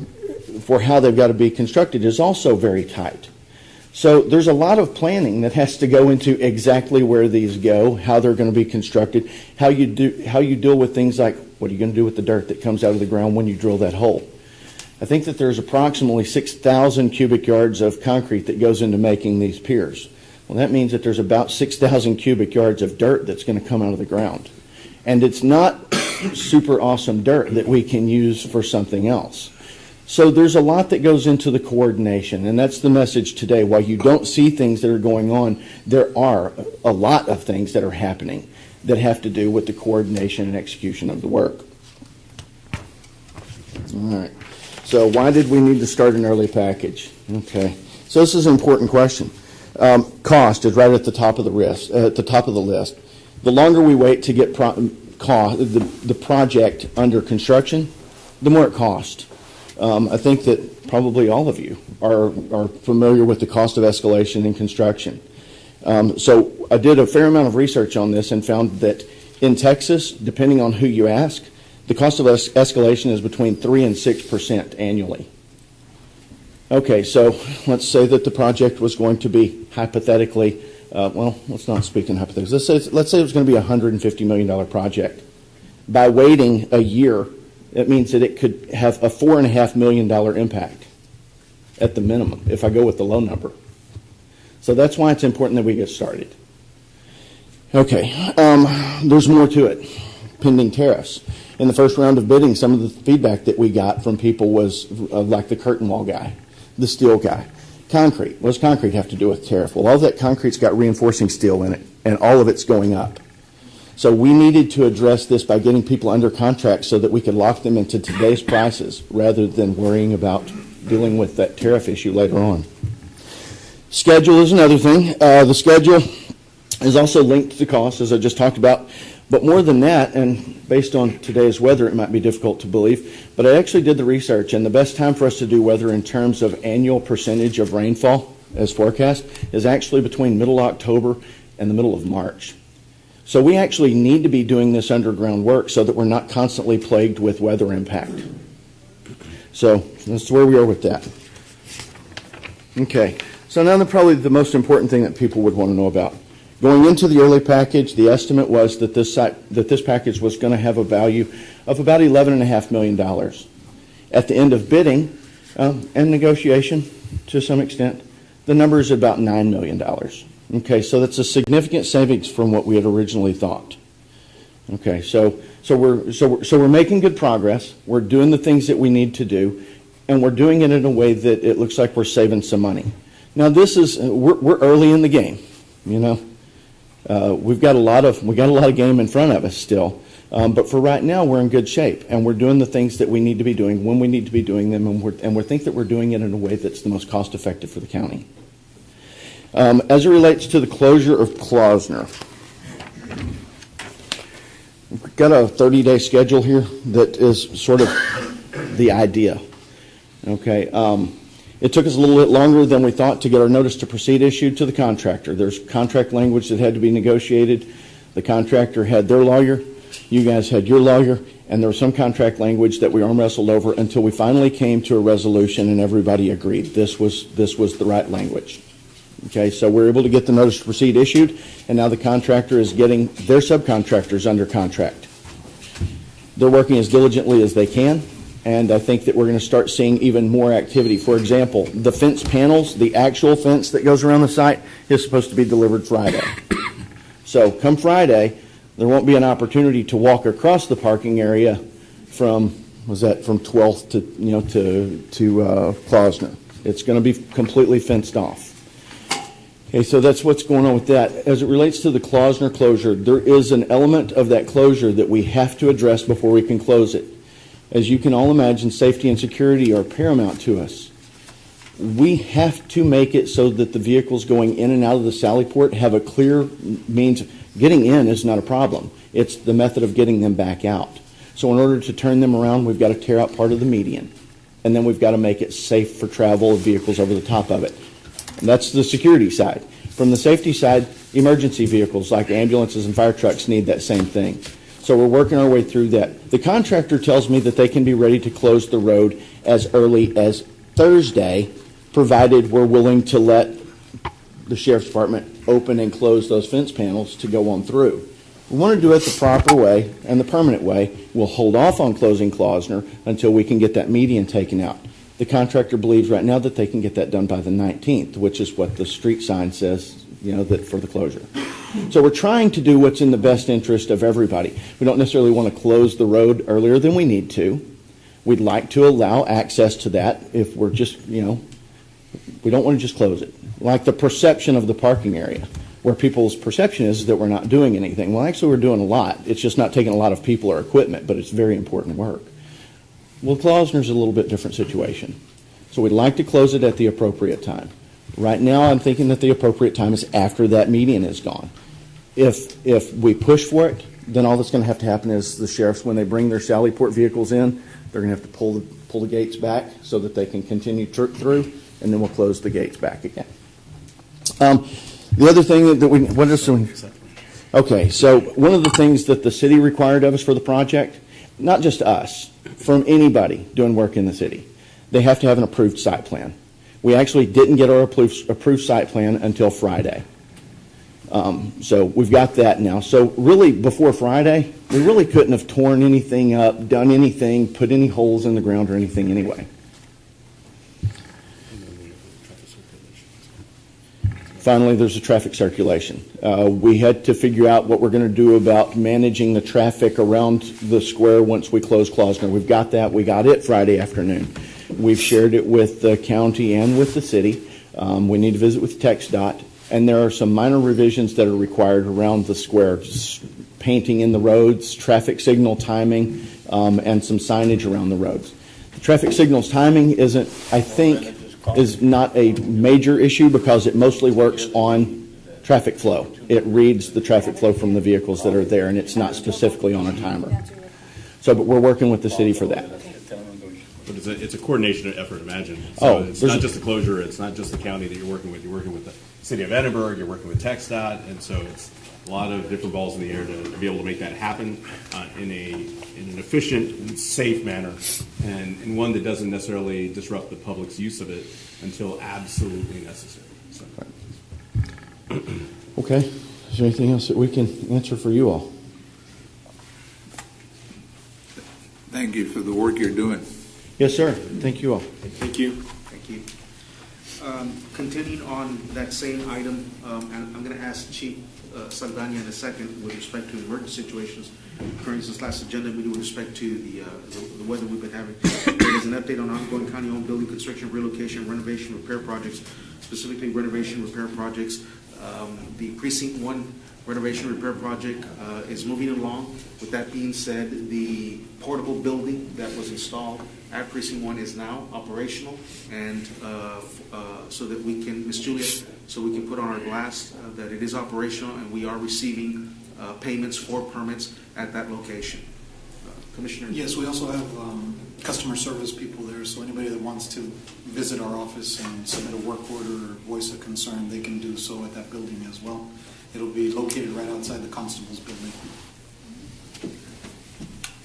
how they've got to be constructed is also very tight. So there's a lot of planning that has to go into exactly where these go, how they're going to be constructed, how you deal with things like what are you going to do with the dirt that comes out of the ground when you drill that hole. I think that there's approximately 6,000 cubic yards of concrete that goes into making these piers. Well, that means that there's about 6,000 cubic yards of dirt that's going to come out of the ground. And it's not super awesome dirt that we can use for something else. So there's a lot that goes into the coordination, and that's the message today. While you don't see things that are going on, there are a lot of things that are happening that have to do with the coordination and execution of the work. All right. So why did we need to start an early package? Okay. So this is an important question. Cost is right at the top of the list. The longer we wait to get the project under construction, the more it costs. I think that probably all of you are familiar with the cost of escalation in construction. So I did a fair amount of research on this and found that in Texas, depending on who you ask, the cost of escalation is between 3% and 6% annually. Okay, so let's say that the project was going to be hypothetically, let's not speak in hypotheticals. Let's say it was going to be a $150 million project. By waiting a year That means that it could have a $4.5 million impact at the minimum if I go with the low number. So that's why it's important that we get started. Okay, there's more to it. Pending tariffs. In the first round of bidding, some of the feedback that we got from people was like the curtain wall guy, the steel guy. Concrete. What does concrete have to do with tariff? Well, all that concrete's got reinforcing steel in it, and all of it's going up. So we needed to address this by getting people under contract so that we could lock them into today's prices rather than worrying about dealing with that tariff issue later on. Schedule is another thing. The schedule is also linked to cost, as I just talked about. But more than that, and based on today's weather, it might be difficult to believe, but I actually did the research, and the best time for us to do weather in terms of annual percentage of rainfall as forecast is actually between middle October and the middle of March. So we actually need to be doing this underground work so that we're not constantly plagued with weather impact. So that's where we are with that. Okay, so now probably the most important thing that people would want to know about. Going into the early package, the estimate was that this package was going to have a value of about $11.5 million. At the end of bidding and negotiation, to some extent, the number is about $9 million. Okay, so that's a significant savings from what we had originally thought. Okay, so we're making good progress. We're doing the things that we need to do, and we're doing it in a way that it looks like we're saving some money. Now, this is we're early in the game, you know. We've got a lot of game in front of us still, but for right now we're in good shape, and we're doing the things that we need to be doing when we need to be doing them, and we think that we're doing it in a way that's the most cost effective for the county. As it relates to the closure of Klausner, we've got a 30-day schedule here that is sort of the idea. Okay. It took us a little bit longer than we thought to get our notice to proceed issued to the contractor. There's contract language that had to be negotiated. The contractor had their lawyer. You guys had your lawyer. And there was some contract language that we arm wrestled over until we finally came to a resolution and everybody agreed this was the right language. Okay, so we're able to get the notice to proceed issued, and now the contractor is getting their subcontractors under contract. They're working as diligently as they can. And I think that we're going to start seeing even more activity. For example, the fence panels, the actual fence that goes around the site, is supposed to be delivered Friday. So come Friday, there won't be an opportunity to walk across the parking area from 12th to Klausner. It's going to be completely fenced off. Okay, so that's what's going on with that. As it relates to the Klausner closure, there is an element of that closure that we have to address before we can close it. As you can all imagine, safety and security are paramount to us. We have to make it so that the vehicles going in and out of the Sallyport have a clear means. Getting in is not a problem. It's the method of getting them back out. So in order to turn them around, we've got to tear out part of the median. And then we've got to make it safe for travel of vehicles over the top of it. And that's the security side. From the safety side, emergency vehicles like ambulances and fire trucks need that same thing. So we're working our way through that. The contractor tells me that they can be ready to close the road as early as Thursday, provided we're willing to let the Sheriff's Department open and close those fence panels to go on through. We want to do it the proper way and the permanent way. We'll hold off on closing Klausner until we can get that median taken out. The contractor believes right now that they can get that done by the 19th, which is what the street sign says, that for the closure. So we're trying to do what's in the best interest of everybody. We don't necessarily want to close the road earlier than we need to. We'd like to allow access to that if we're just, we don't want to just close it. Like the perception of the parking area, where people's perception is that we're not doing anything. Well, actually, we're doing a lot. It's just not taking a lot of people or equipment, but it's very important work. Well, Klausner's a little bit different situation. So we'd like to close it at the appropriate time. Right now, I'm thinking that the appropriate time is after that median is gone. If we push for it, then all that's going to have to happen is the sheriffs, when they bring their Sallyport vehicles in, they're going to have to pull the gates back so that they can continue through, and then we'll close the gates back again. The other thing okay, so one of the things that the city required of us for the project, not just us, from anybody doing work in the city, they have to have an approved site plan. We actually didn't get our approved site plan until Friday. So we've got that now. So really, before Friday, we really couldn't have torn anything up, done anything, put any holes in the ground or anything anyway. Finally, there's the traffic circulation. We had to figure out what we're going to do about managing the traffic around the square once we close Klausner. We've got that. We got it Friday afternoon. We've shared it with the county and with the city. We need to visit with TxDOT. And there are some minor revisions that are required around the square, just painting in the roads, traffic signal timing, and some signage around the roads. The traffic signals timing isn't, I think, is not a major issue because it mostly works on traffic flow. It reads the traffic flow from the vehicles that are there, and it's not specifically on a timer. So, but we're working with the city for that. But it's a coordination effort, imagine. So it's not just the closure, it's not just the county that you're working with the city of Edinburgh, you're working with TxDOT, and so it's a lot of different balls in the air to be able to make that happen in an efficient and safe manner, and one that doesn't necessarily disrupt the public's use of it until absolutely necessary. So. Okay. Is there anything else that we can answer for you all? Thank you for the work you're doing. Yes, sir. Thank you all. Thank you. Thank you. Continuing on that same item, and I'm going to ask Chief Saldana in a second with respect to emergency situations occurring since last agenda meeting with respect to the weather we've been having. There is an update on ongoing county-owned building construction, relocation, renovation, repair projects, specifically renovation repair projects. The Precinct 1 renovation repair project is moving along. With that being said, the portable building that was installed at Precinct 1 is now operational, and so that we can, Ms. Julia, so we can put on our glass that it is operational and we are receiving payments for permits at that location. Commissioner? Yes, we also have customer service people there, so anybody that wants to visit our office and submit a work order or voice a concern, they can do so at that building as well. It'll be located right outside the constable's building.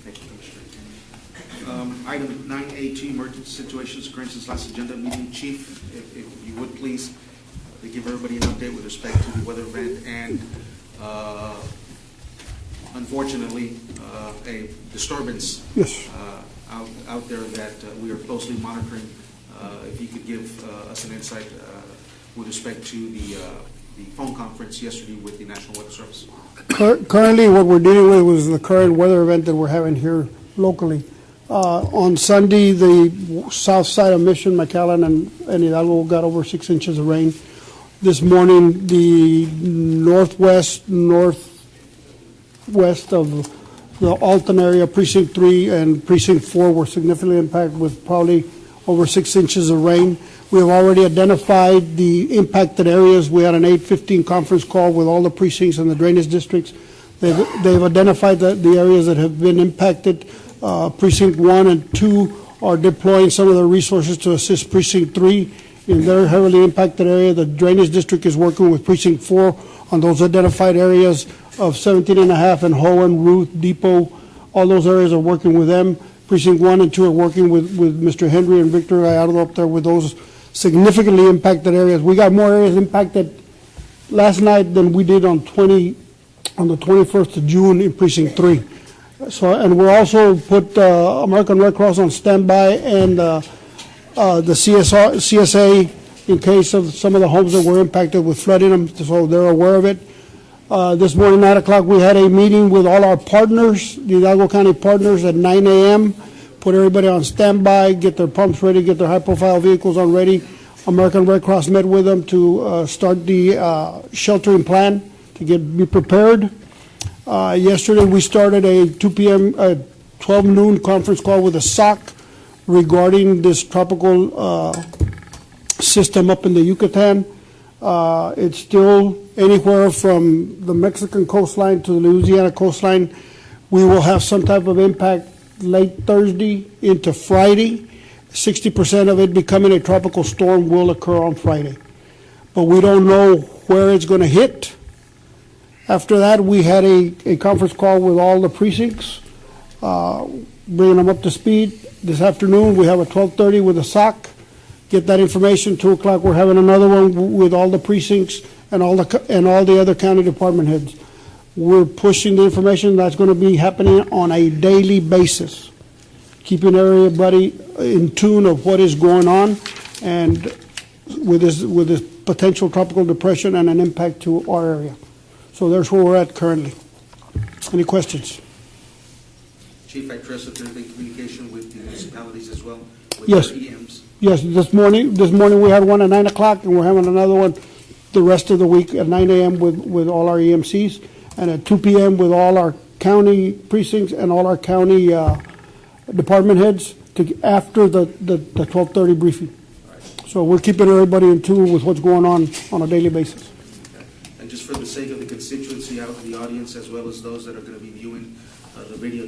Thank you, Commissioner. Item 9A2, emergency situations occurring since last agenda meeting. Chief, if you would please give everybody an update with respect to the weather event and unfortunately a disturbance out there that we are closely monitoring. If you could give us an insight with respect to the phone conference yesterday with the National Weather Service. Currently, what we're dealing with was the current weather event that we're having here locally. On Sunday, the south side of Mission, McAllen, and Hidalgo got over 6 inches of rain. This morning, the northwest of the Alton area, Precinct 3 and Precinct 4 were significantly impacted with probably over 6 inches of rain. We have already identified the impacted areas. We had an 8:15 conference call with all the precincts and the drainage districts. They've identified the areas that have been impacted. Precinct 1 and 2 are deploying some of their resources to assist Precinct 3 in their heavily impacted area. The drainage district is working with Precinct 4 on those identified areas of 17.5 and Hohen, Ruth, Depot. All those areas are working with them. Precinct 1 and 2 are working with Mr. Henry and Victor Gallardo up there with those significantly impacted areas. We got more areas impacted last night than we did on the 21st of June in Precinct 3. So, and we're also put American Red Cross on standby and the CSA in case of some of the homes that were impacted with flooding them, so they're aware of it. This morning, 9 o'clock, we had a meeting with all our partners, the Hidalgo County partners at 9 a.m., put everybody on standby, get their pumps ready, get their high-profile vehicles on ready. American Red Cross met with them to start the sheltering plan to be prepared. Yesterday, we started a 2 p.m., 12 noon conference call with the SOC regarding this tropical system up in the Yucatan. It's still anywhere from the Mexican coastline to the Louisiana coastline. We will have some type of impact late Thursday into Friday. 60% of it becoming a tropical storm will occur on Friday. But we don't know where it's going to hit. After that, we had a conference call with all the precincts, bringing them up to speed. This afternoon, we have a 12:30 with the SOC. Get that information. 2 o'clock, we're having another one with all the precincts and all the other county department heads. We're pushing the information that's going to be happening on a daily basis, keeping everybody in tune of what is going on, and with this potential tropical depression and an impact to our area. So there's where we're at currently. Any questions? Chief, I trust that there's been communication with the municipalities as well, with Yes. their EMs. Yes, this morning we had one at 9 o'clock, and we're having another one the rest of the week at 9 a.m. with all our EMCs, and at 2 p.m. with all our county precincts and all our county department heads after the 12:30 briefing. So we're keeping everybody in tune with what's going on a daily basis. And just for the sake of the constituency out in the audience, as well as those that are going to be viewing the video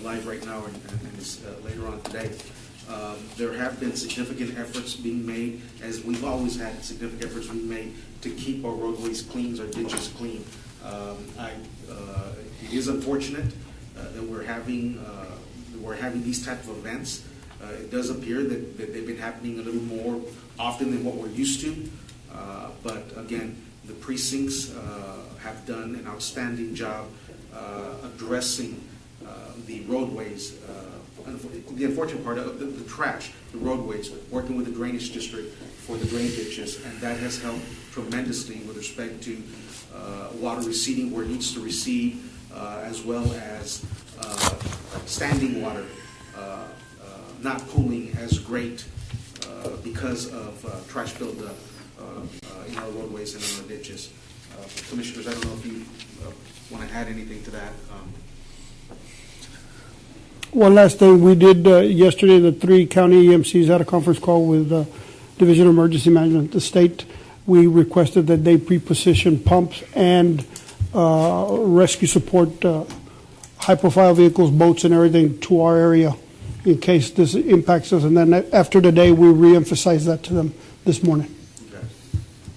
live right now and later on today, there have been significant efforts being made, as we've always had significant efforts being made to keep our roadways clean, our ditches clean. It is unfortunate that we're having these type of events. It does appear that they've been happening a little more often than what we're used to. But again, the precincts have done an outstanding job addressing the roadways. The unfortunate part of the trash, the roadways, working with the drainage district for the drain ditches, and that has helped tremendously with respect to water receding where it needs to recede, as well as standing water not pooling as great because of trash buildup in our roadways and in our ditches. Commissioners, I don't know if you want to add anything to that. One last thing, we did yesterday, the 3 county EMCs had a conference call with the Division of Emergency Management, the state. We requested that they pre-position pumps and rescue support, high-profile vehicles, boats, and everything to our area in case this impacts us. And then after the day, we re-emphasized that to them this morning. Okay.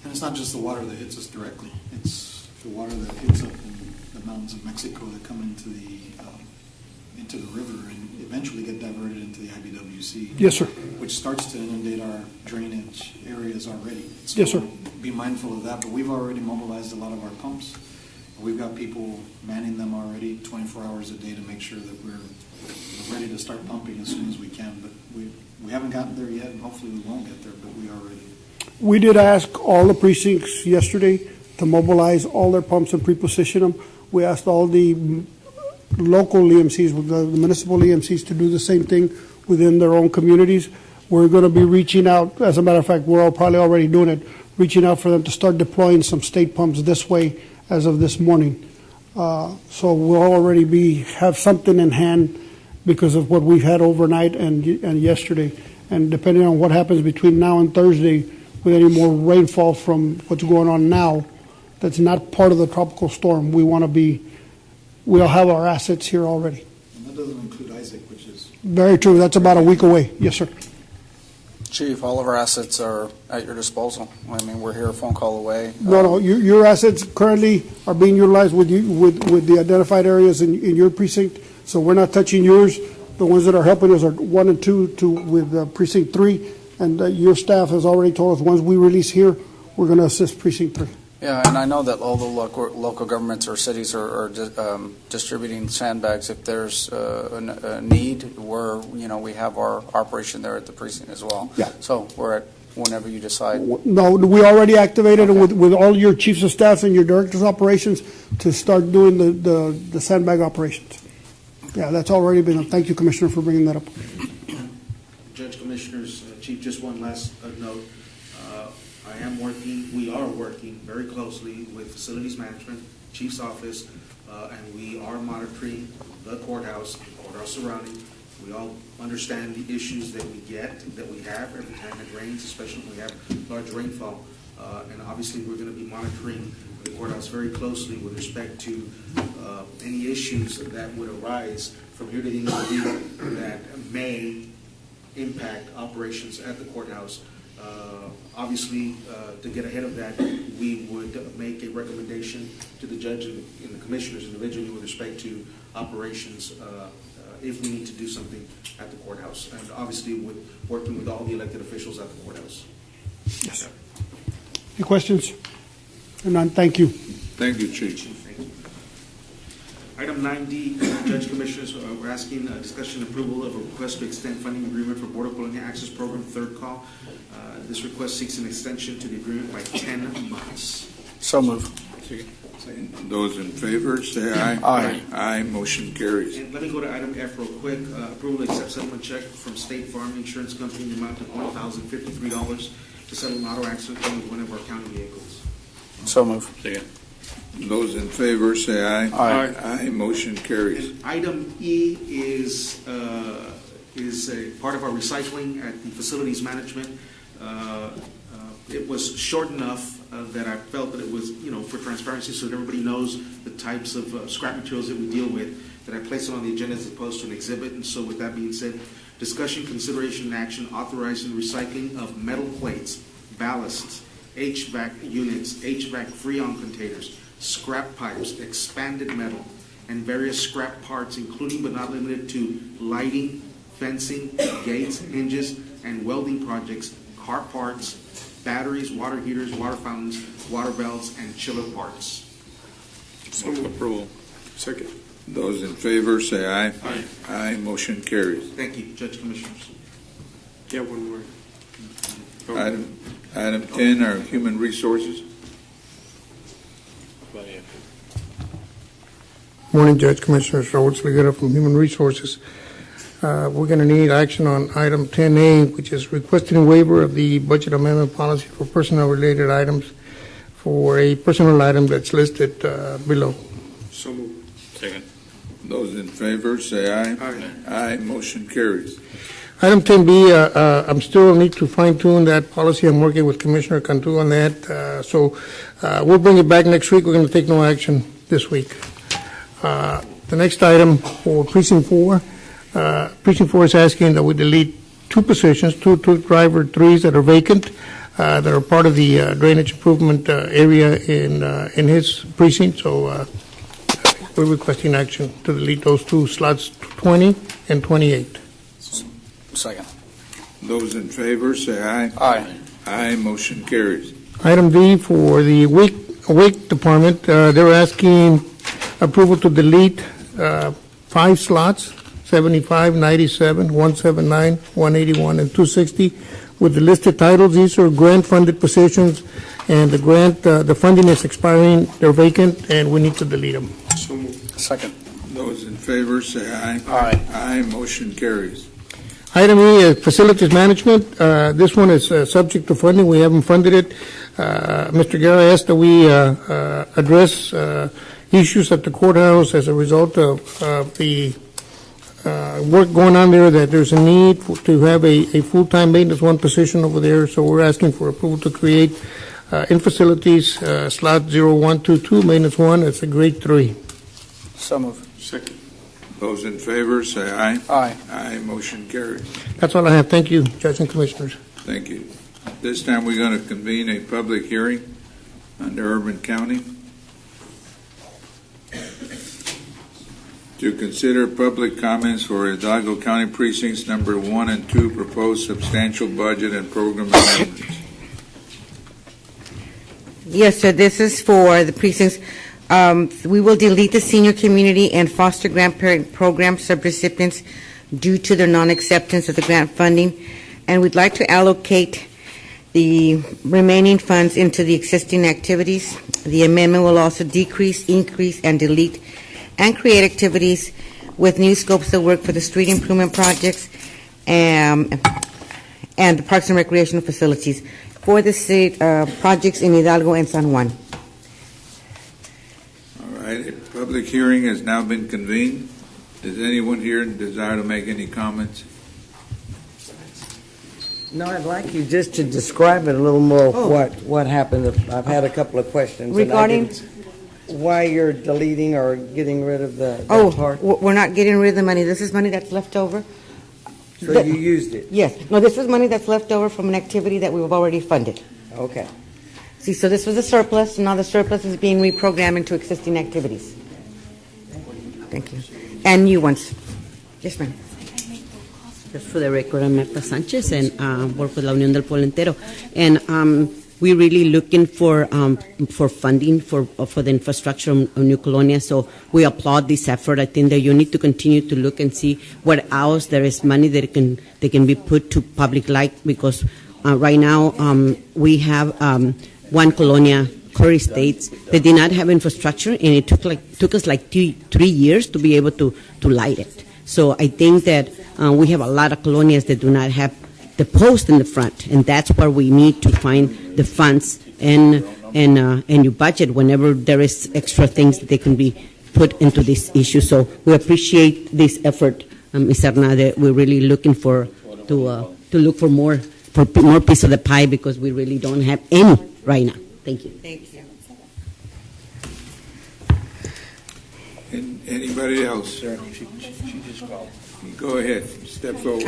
And it's not just the water that hits us directly. It's the water that hits up in the mountains of Mexico that come into the river and eventually get diverted into the IBWC. Yes, sir. Which starts to inundate our drainage areas already. So yes, sir. Be mindful of that, but we've already mobilized a lot of our pumps. We've got people manning them already 24 hours a day to make sure that we're ready to start pumping as soon as we can. But we haven't gotten there yet, and hopefully we won't get there, but we are ready. We did ask all the precincts yesterday to mobilize all their pumps and pre-position them. We asked all the local EMCs, the municipal EMCs, to do the same thing within their own communities. We're going to be reaching out. As a matter of fact, we're all probably already doing it, reaching out for them to start deploying some state pumps this way as of this morning. So we'll already have something in hand because of what we've had overnight and yesterday. And depending on what happens between now and Thursday, with any more rainfall from what's going on now, that's not part of the tropical storm. We'll have our assets here already. And that doesn't include Isaac, which is... Very true. That's about a week away. Yes, sir. Chief, all of our assets are at your disposal. I mean, we're here a phone call away. No, your assets currently are being utilized with the identified areas in your precinct. So we're not touching yours. The ones that are helping us are 1 and 2 with precinct 3. And your staff has already told us once we release here, we're going to assist precinct 3. Yeah, and I know that all the local governments or cities are distributing sandbags. If there's a need, we have our operation there at the precinct as well. Yeah. So we're at whenever you decide. No, we already activated with all your chiefs of staff and your directors of operations to start doing the sandbag operations. Yeah, that's already been done. Thank you, Commissioner, for bringing that up. Judge, Commissioners, Chief, just one last note. We are working very closely with Facilities Management, Chief's Office, and we are monitoring the courthouse surrounding. We all understand the issues that we have every time it rains, especially when we have large rainfall. And obviously, we're going to be monitoring the courthouse very closely with respect to any issues that would arise from here to the end of the week that may impact operations at the courthouse. Obviously, to get ahead of that, we would make a recommendation to the judge and the commissioners individually with respect to operations if we need to do something at the courthouse, and obviously working with all the elected officials at the courthouse. Yes, sir. Any questions? None, thank you. Thank you, Chief. Item 9D, Judge Commissioners, we're asking discussion and approval of a request to extend funding agreement for Border Colonial Access Program, third call. This request seeks an extension to the agreement by 10 months. So move. Those in favor, say aye. Aye. Aye, motion carries. And let me go to item F real quick. Approval to accept settlement check from State Farm Insurance Company in the amount of $1,053 to settle an auto accident claim with one of our county vehicles. So move. Second. Those in favor, say aye. Aye. Aye, motion carries. And item E is a part of our recycling at the facilities management. It was short enough that I felt that it was, for transparency, so that everybody knows the types of scrap materials that we deal with, that I placed it on the agenda as opposed to an exhibit. And so with that being said, discussion, consideration, and action authorizing the recycling of metal plates, ballasts, HVAC units, HVAC freon containers, scrap pipes, expanded metal, and various scrap parts, including but not limited to lighting, fencing, gates, hinges, and welding projects, car parts, batteries, water heaters, water fountains, water valves, and chiller parts. Move approval. Second. Those in favor, say aye. Aye. Aye, motion carries. Thank you, Judge Commissioners. Yeah, one more. Item 10 are human resources. Morning, Judge Commissioners. Raul Sliguera from Human Resources. We're going to need action on item 10A, which is requesting waiver of the budget amendment policy for personnel-related items for a personal item that's listed below. So moved. Second. Those in favor, say aye. Aye. Aye, motion carries. Item 10B, I'm still need to fine-tune that policy. I'm working with Commissioner Cantu on that. So we'll bring it back next week. We're going to take no action this week. The next item for Precinct 4, Precinct 4 is asking that we delete two positions, two truck driver 3s that are vacant, that are part of the drainage improvement area in his precinct. So we're requesting action to delete those two slots, 20 and 28. Second. Those in favor, say aye. Aye. Aye, motion carries. Item D for the Wake Department, they're asking approval to delete 5 slots, 75, 97, 179, 181, and 260 with the listed titles. These are grant-funded positions, and the funding is expiring. They're vacant, and we need to delete them. So moved. Second. Those in favor, say aye. Aye. Aye, motion carries. Item E is facilities management. This one is subject to funding. We haven't funded it. Mr. Guerra asked that we address issues at the courthouse as a result of the work going on there, that there's a need to have a full-time maintenance one position over there. So we're asking for approval to create in facilities slot 0122, maintenance 1. It's a grade 3. So move. Second. Those in favor, say aye. Aye. Aye, motion carries. That's all I have. Thank you, Judge and Commissioners. Thank you. This time we're going to convene a public hearing under Urban County to consider public comments for Hidalgo County Precincts number 1 and 2 proposed substantial budget and program amendments. Yes, sir. This is for the precincts. We will delete the senior community and foster grandparent program subrecipients due to their non-acceptance of the grant funding, and we'd like to allocate the remaining funds into the existing activities. The amendment will also decrease, increase, and delete and create activities with new scopes of work for the street improvement projects and the parks and recreational facilities for the state projects in Hidalgo and San Juan. All right, a public hearing has now been convened. Does anyone here desire to make any comments? No, I'd like you just to describe it a little more, what happened. I've had a couple of questions. Regarding? Why you're deleting or getting rid of that part? We're not getting rid of the money. This is money that's left over. So you used it? Yes. No, this is money that's left over from an activity that we've already funded. Okay. See, so this was a surplus, and now the surplus is being reprogrammed into existing activities. Thank you. And new ones. Yes, ma'am. Just for the record, I'm Marta Sanchez and work with La Unión del Pueblo Entero. And we're really looking for funding for the infrastructure of New Colonia. So we applaud this effort. I think that you need to continue to look and see what else there is money that can be put to public light, because right now we have one Colonia, Curry Estates, that did not have infrastructure, and it took us like 3 years to be able to light it. So I think that we have a lot of colonias that do not have the post in the front, and that's where we need to find the funds and your budget whenever there is extra things that they can be put into this issue. So we appreciate this effort, Ms. Arnade. We're really looking to look for more piece of the pie, because we really don't have any right now. Thank you. Thank you. And anybody else? She just called. Go ahead. Step forward.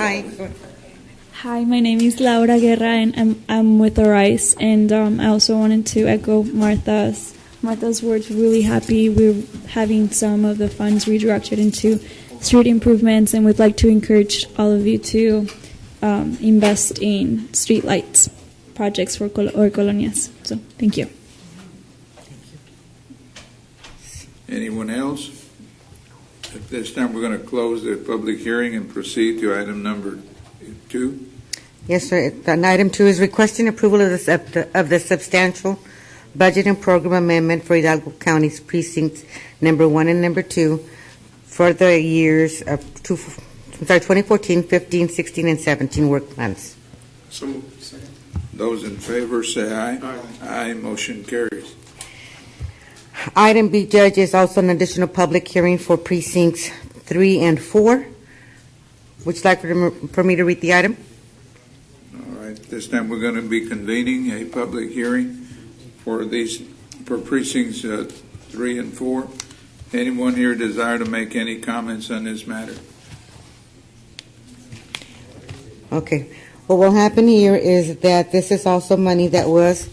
Hi, my name is Laura Guerra, and I'm with Arise. And I also wanted to echo Martha's words. We're really happy we're having some of the funds redirected into street improvements, and we'd like to encourage all of you to invest in street lights projects or colonias. So, thank you. Anyone else? At this time, we're going to close the public hearing and proceed to item number 2. Yes, sir. Item 2 is requesting approval of the substantial budget and program amendment for Hidalgo County's precincts number 1 and number 2 for the years of 2014, 15, 16, and 17 work plans. So moved. Those in favor say aye. Aye. Aye. Motion carries. Item B, Judge, is also an additional public hearing for precincts 3 and 4. Would you like for me to read the item? All right. This time we're going to be convening a public hearing for precincts 3 and 4. Anyone here desire to make any comments on this matter? Okay. What will happen here is that this is also money that was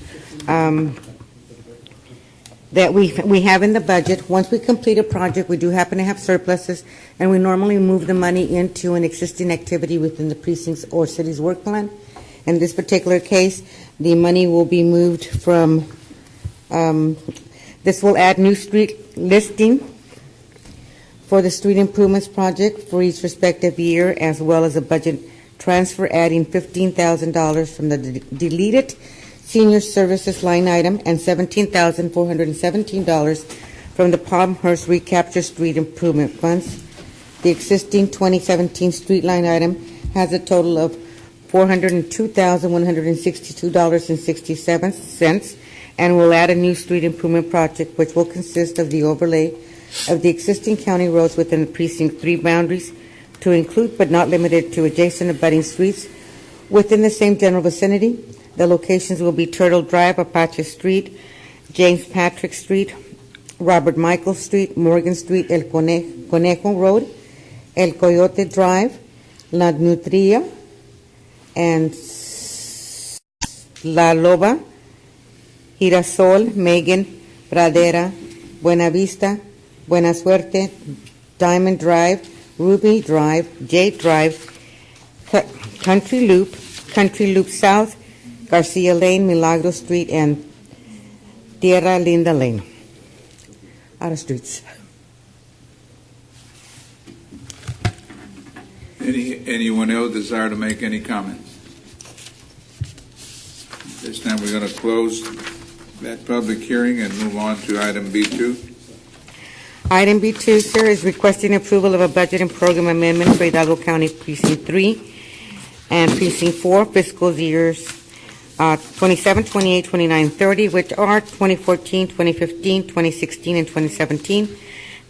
that we have in the budget. Once we complete a project, we do happen to have surpluses, and we normally move the money into an existing activity within the precinct's or city's work plan. In this particular case, the money will be moved from, this will add new street listing for the street improvements project for each respective year, as well as a budget transfer adding $15,000 from the deleted senior services line item and $17,417 from the Palmhurst Recapture Street Improvement Funds. The existing 2017 street line item has a total of $402,162.67 and will add a new street improvement project, which will consist of the overlay of the existing county roads within the Precinct 3 boundaries to include but not limited to adjacent abutting streets within the same general vicinity. The locations will be Turtle Drive, Apache Street, James Patrick Street, Robert Michael Street, Morgan Street, El Conejo Road, El Coyote Drive, La Nutria, and La Loba, Girasol, Megan, Pradera, Buena Vista, Buena Suerte, Diamond Drive, Ruby Drive, Jade Drive, Country Loop South, Garcia Lane, Milagro Street, and Tierra Linda Lane. Out of streets. Anyone else desire to make any comments? This time we're going to close that public hearing and move on to item B2. Item B2, sir, is requesting approval of a budget and program amendment for Hidalgo County Precinct 3 and Precinct 4 fiscal years 27, 28, 29, 30, which are 2014, 2015, 2016, and 2017.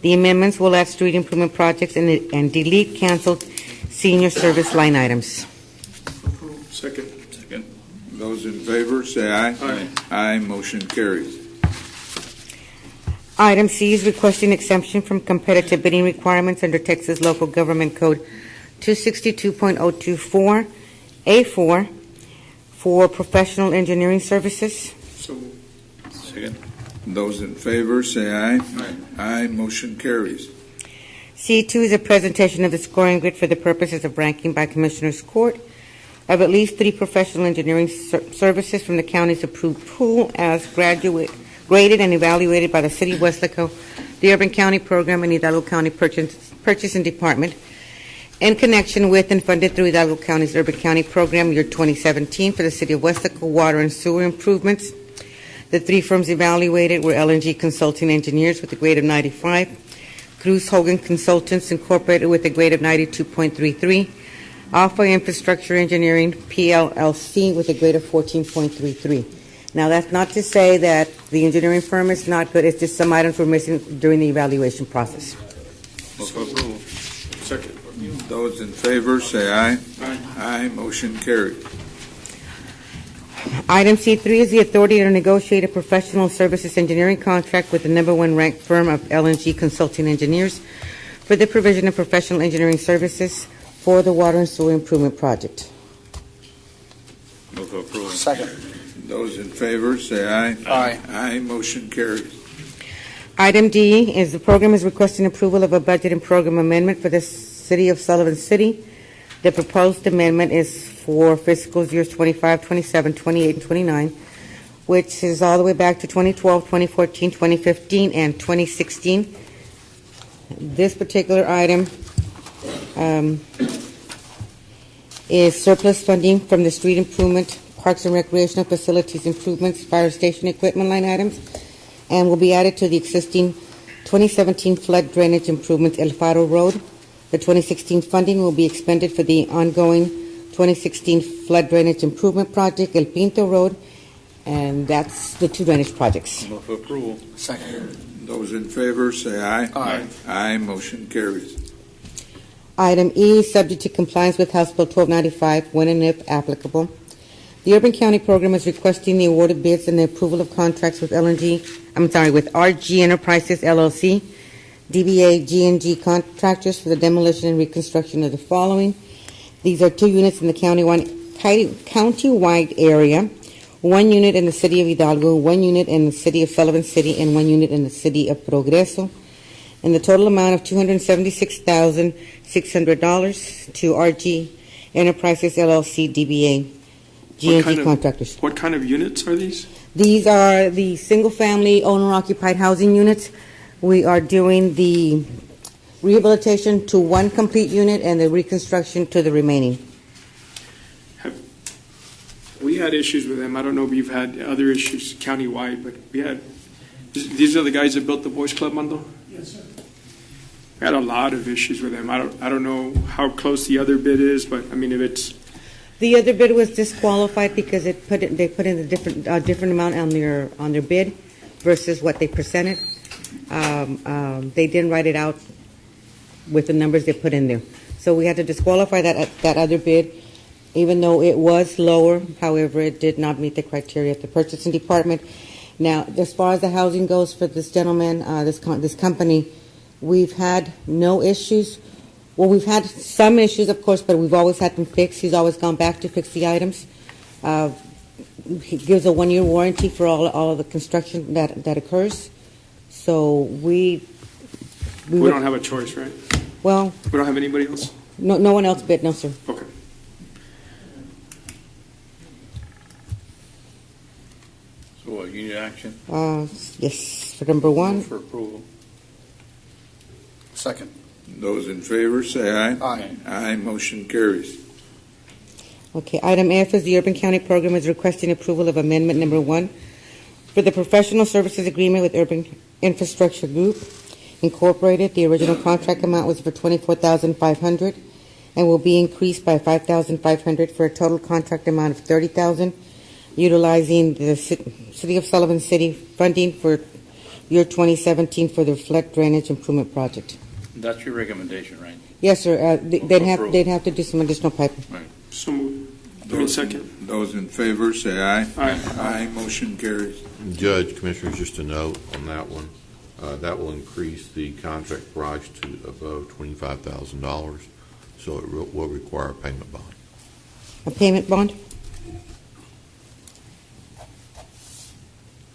The amendments will add street improvement projects and delete canceled senior service line items. Second. Those in favor say aye. Aye. Aye. Motion carries. Item C is requesting exemption from competitive bidding requirements under Texas Local Government Code 262.024 A4 for professional engineering services. Second. Those in favor say aye. Aye. Aye. Motion carries. C2 is a presentation of the scoring grid for the purposes of ranking by Commissioners Court of at least 3 professional engineering services from the county's approved pool as graded and evaluated by the City of Weslaco, the Urban County Program, and Hidalgo County Purchasing Department in connection with and funded through Hidalgo County's Urban County Program year 2017 for the City of Weslaco water and sewer improvements. The 3 firms evaluated were LNG Consulting Engineers with a grade of 95, Cruz Hogan Consultants Incorporated with a grade of 92.33, Alpha Infrastructure Engineering, PLLC, with a grade of 14.33. Now, that's not to say that the engineering firm is not good. It's just some items were missing during the evaluation process. Move for approval. Second. Those in favor say aye. Aye. Aye. Motion carried. Item C3 is the authority to negotiate a professional services engineering contract with the #1 ranked firm of LNG Consulting Engineers for the provision of professional engineering services for the water and sewer improvement project. Move for approval. Second. Those in favor say aye. Aye. Aye. Motion carries. Item D is the program is requesting approval of a budget and program amendment for the City of Sullivan City. The proposed amendment is for fiscal years 25, 27, 28, and 29, which is all the way back to 2012, 2014, 2015, and 2016. This particular item is surplus funding from the street improvement, parks and recreational facilities improvements, fire station equipment line items, and will be added to the existing 2017 flood drainage improvements El Faro Road. The 2016 funding will be expended for the ongoing 2016 flood drainage improvement project, El Pinto Road, and that's the 2 drainage projects. Move for approval. Second. Those in favor say aye. Aye. Aye. Motion carries. Item E, subject to compliance with House Bill 1295, when and if applicable. The Urban County Program is requesting the award of bids and the approval of contracts with with RG Enterprises LLC, DBA G&G Contractors for the demolition and reconstruction of the following. These are 2 units in the countywide area, 1 unit in the City of Hidalgo, 1 unit in the City of Sullivan City, and 1 unit in the City of Progreso, and the total amount of $276,600 to RG Enterprises LLC, DBA G&G Contractors. What kind of units are these? These are the single-family owner-occupied housing units. We are doing the rehabilitation to 1 complete unit and the reconstruction to the remaining. We had issues with them. I don't know if you've had other issues countywide, but we had. These are the guys that built the Boys Club, Mando? Yes, sir. We had a lot of issues with them. I don't know how close the other bid is, but I mean, if it's. The other bid was disqualified because they put in a different amount on their bid versus what they presented. They didn't write it out with the numbers they put in there, so we had to disqualify that other bid, even though it was lower. However, it did not meet the criteria of the purchasing department. Now, as far as the housing goes for this gentleman, this company, we've had no issues. Well, we've had some issues, of course, but we've always had them fixed. He's always gone back to fix the items. He gives a 1-year warranty for all of the construction that occurs. So we don't have a choice, right? Well, we don't have anybody else. No one else bid, no, sir. Okay. So what, you need action? Yes, for number 1. Move for approval. Second. Those in favor say aye. Aye. Aye. Motion carries. Okay, item F is the Urban County Program is requesting approval of amendment number 1 for the professional services agreement with Urban Infrastructure Group Incorporated. The original contract amount was for $24,500 and will be increased by $5,500 for a total contract amount of $30,000, utilizing the City of Sullivan City funding for year 2017 for the flood drainage improvement project. That's your recommendation, right? Yes, sir. They'd have to do some additional piping. Right. So moved. Second. Those in favor say aye. Aye. Aye. Motion carries. Judge, Commissioners, just a note on that one. That will increase the contract price to above $25,000, so it will require a payment bond. A payment bond?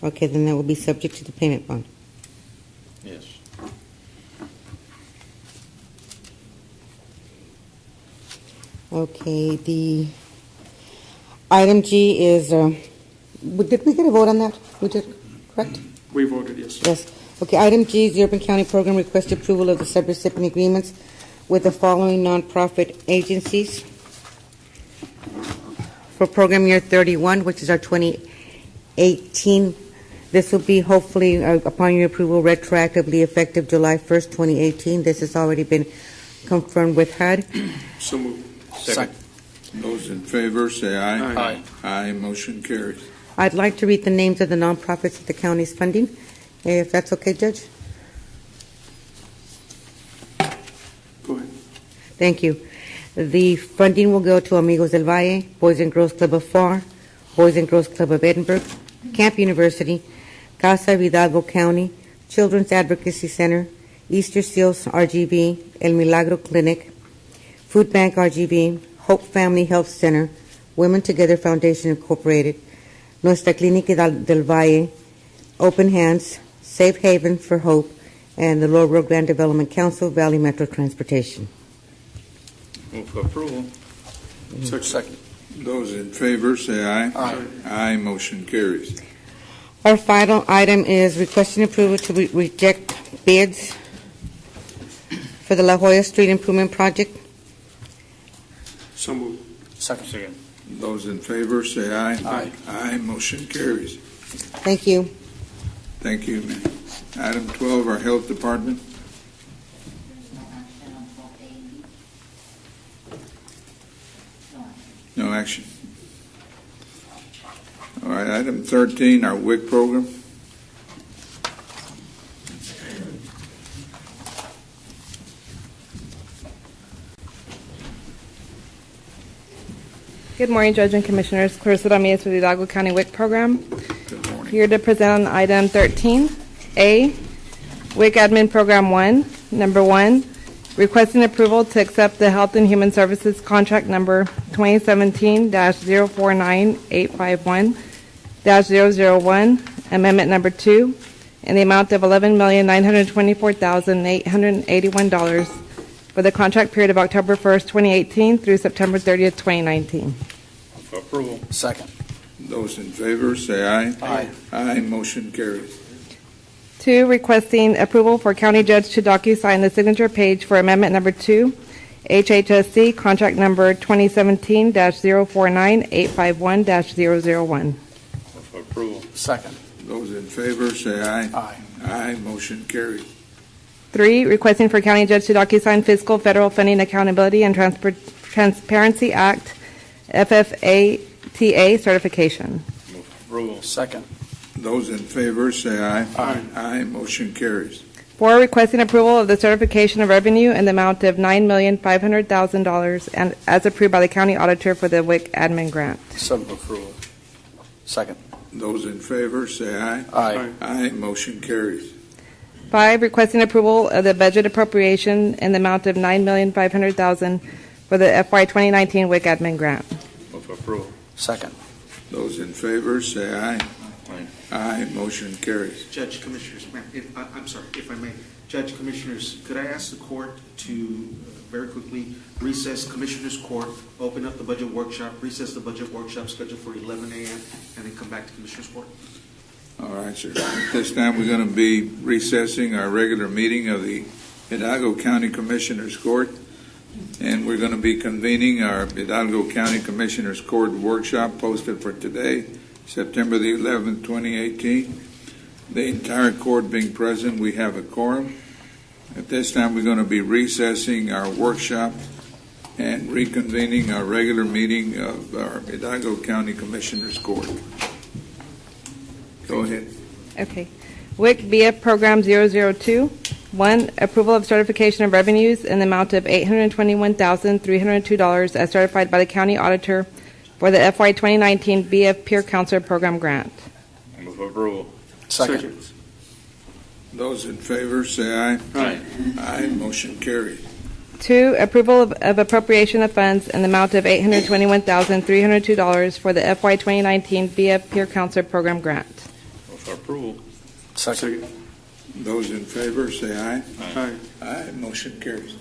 Okay, then that will be subject to the payment bond. Yes. Okay, the Item G is, did we get a vote on that? We did, correct? We voted yes. Yes. Okay, item G is the Urban County Program request approval of the subrecipient agreements with the following nonprofit agencies for program year 31, which is our 2018. This will be hopefully, upon your approval, retroactively effective July 1st, 2018. This has already been confirmed with HUD. So moved. Second. Those in favor say aye. Aye. Aye, motion carries. I'd like to read the names of the nonprofits that the county is funding, if that's okay, Judge. Go ahead. Thank you. The funding will go to Amigos del Valle, Boys and Girls Club of FAR, Boys and Girls Club of Edinburgh, Camp University, Casa of Hidalgo County, Children's Advocacy Center, Easter Seals RGV, El Milagro Clinic, Food Bank RGV, Hope Family Health Center, Women Together Foundation Incorporated, Nuestra Clínica del Valle, Open Hands, Safe Haven for Hope, and the Lower Rio Grande Development Council, Valley Metro Transportation. Move for approval. Second. Those in favor say aye. Aye. Aye, motion carries. Our final item is requesting approval to reject bids for the La Jolla Street Improvement Project. So moved. Second. Those in favor say aye. Aye. Aye, motion carries. Thank you. Thank you, ma'am. Item 12, our Health Department. No action. All right, item 13, our WIC program. Good morning, Judge and Commissioners. Clarissa Ramirez with the Hidalgo County WIC program. Good morning. Here to present on item 13A, WIC Admin Program 1, number 1, requesting approval to accept the Health and Human Services contract number 2017-049851-001, amendment number 2, in the amount of $11,924,881 for the contract period of October 1st, 2018 through September 30th, 2019. For approval. Second. Those in favor say aye. Aye. Aye, motion carries. 2, requesting approval for County Judge to docu-sign the signature page for amendment number 2, HHSC contract number 2017-049851-001. For approval. Second. Those in favor say aye. Aye. Aye, motion carries. 3, requesting for County Judge to docu-sign Fiscal Federal Funding Accountability and Transparency Act, FFATA certification. Move for approval. Second. Those in favor say aye. Aye. Aye, motion carries. 4, requesting approval of the certification of revenue in the amount of $9,500,000 and as approved by the County Auditor for the WIC admin grant. So approval. Second. Those in favor say aye. Aye. Aye, motion carries. 5, requesting approval of the budget appropriation in the amount of $9,500,000 for the FY 2019 WIC admin grant. Move for approval. Second. Those in favor say aye. Aye. Aye, motion carries. Judge, Commissioners, ma'am, I'm sorry, if I may. Judge, Commissioners, could I ask the court to very quickly recess Commissioners Court, open up the budget workshop, recess the budget workshop scheduled for 11 a.m., and then come back to Commissioners Court? All right, sir. At this time, we're going to be recessing our regular meeting of the Hidalgo County Commissioners Court, and we're going to be convening our Hidalgo County Commissioners Court workshop posted for today, September the 11th, 2018. The entire court being present, we have a quorum. At this time, we're going to be recessing our workshop and reconvening our regular meeting of our Hidalgo County Commissioners Court. Go ahead. Okay. WIC BF Program 002. 1, approval of certification of revenues in the amount of $821,302 as certified by the County Auditor for the FY 2019 BF Peer Counselor Program grant. Move for approval. Second. Those in favor say aye. Aye. Aye, motion carried. 2, approval of appropriation of funds in the amount of $821,302 for the FY 2019 BF Peer Counselor Program grant. Move for approval. Second. Those in favor say aye. Aye. Aye, motion carries.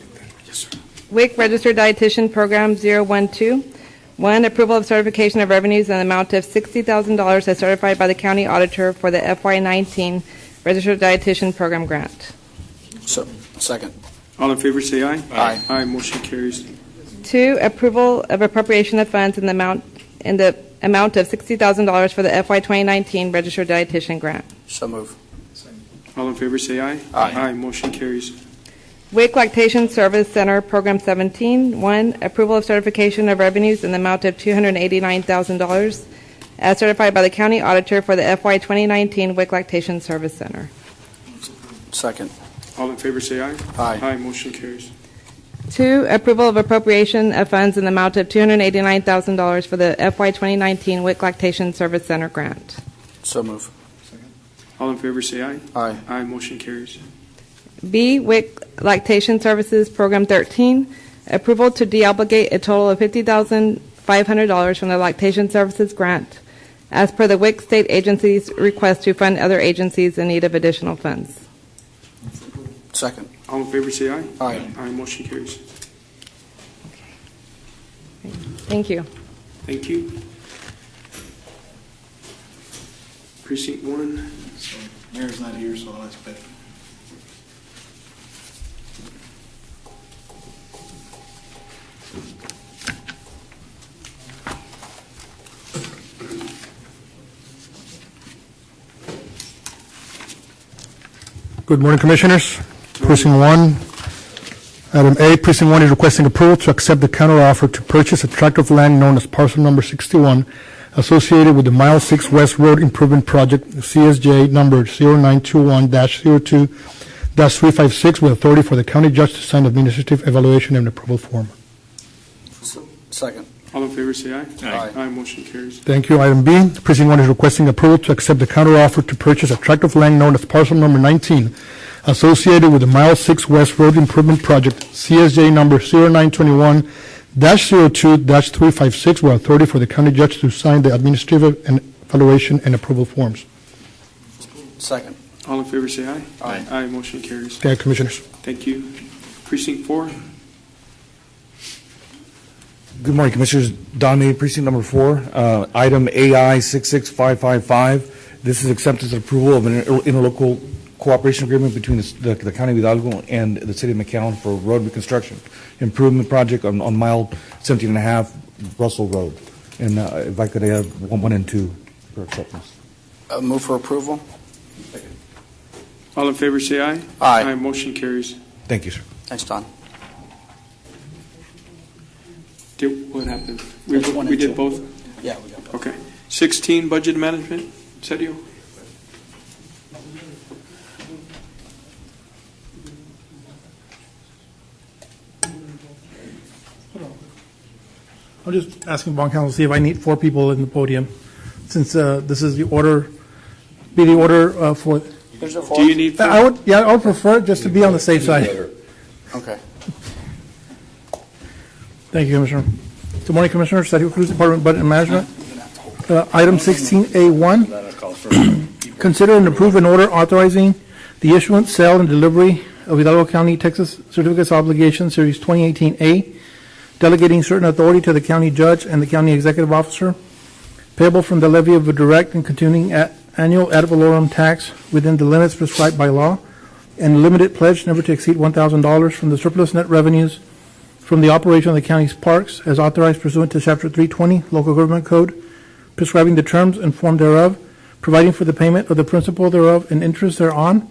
Yes, sir. WIC Registered Dietitian Program 012. One, approval of certification of revenues in the amount of $60,000 as certified by the county auditor for the FY19 Registered Dietitian Program Grant. Second. All in favor say aye. Aye. Aye, motion carries. Two, approval of appropriation of funds in the amount of $60,000 for the FY 2019 Registered Dietitian Grant. So move. All in favor say aye. Aye. Aye, motion carries. WIC Lactation Service Center Program 17. One, approval of certification of revenues in the amount of $289,000 as certified by the county auditor for the FY 2019 WIC Lactation Service Center. Second. All in favor say aye. Aye. Aye, motion carries. Two, approval of appropriation of funds in the amount of $289,000 for the FY 2019 WIC Lactation Service Center Grant. So move. All in favor say aye. Aye. Aye, motion carries. B, WIC Lactation Services Program 13, approval to deobligate a total of $50,500 from the Lactation Services Grant as per the WIC State Agency's request to fund other agencies in need of additional funds. Second. All in favor say aye. Aye. Aye, motion carries. Thank you. Thank you. Precinct 1. So Mayor's not here, so I'll ask Becky. Good morning, Commissioners. Precinct 1. Item A, Precinct 1 is requesting approval to accept the counteroffer to purchase a tract of land known as parcel number 61 associated with the Mile 6 West Road Improvement Project, CSJ number 0921-02-356, with authority for the county judge to sign the administrative evaluation and approval form. Second. All in favor say aye. Aye. Aye, motion carries. Thank you. Item B, Precinct 1 is requesting approval to accept the counteroffer to purchase a tract of land known as parcel number 19 associated with the Mile 6 West Road Improvement Project, CSJ number 0921-02-356, with authority for the county judge to sign the administrative and evaluation and approval forms. Second. All in favor say aye. Aye. Aye, motion carries. Thank you, Commissioners. Thank you. Precinct 4. Good morning, Commissioners. Don May, Precinct Number 4. Item AI 66555. This is acceptance and approval of an interlocal cooperation agreement between the County of Hidalgo and the City of McAllen for road reconstruction improvement project on mile 17.5 Russell Road. And if I could have 1 and 2 for acceptance. Move for approval. All in favor say aye. Aye. Aye, motion carries. Thank you, sir. Thanks, Don. What happened? Which one We and did two? both? Yeah, we got both. Okay. 16, budget management. Sergio? I'm just asking bond counsel to see if I need 4 people in the podium, since this is the order, for. There's a Do you need 4? I would prefer it just to be on the safe side. Okay. Thank you, Commissioner. Good morning, Commissioner. Sergio Cruz, Department of Budget and Management. Item 16A1, consider and approve an order authorizing the issuance, sale, and delivery of Hidalgo County, Texas Certificates of Obligation, Series 2018A, delegating certain authority to the county judge and the county executive officer, payable from the levy of a direct and continuing annual ad valorem tax within the limits prescribed by law, and limited pledge never to exceed $1,000 from the surplus net revenues from the operation of the county's parks as authorized pursuant to Chapter 320 Local Government Code, prescribing the terms and form thereof, providing for the payment of the principal thereof and interest thereon,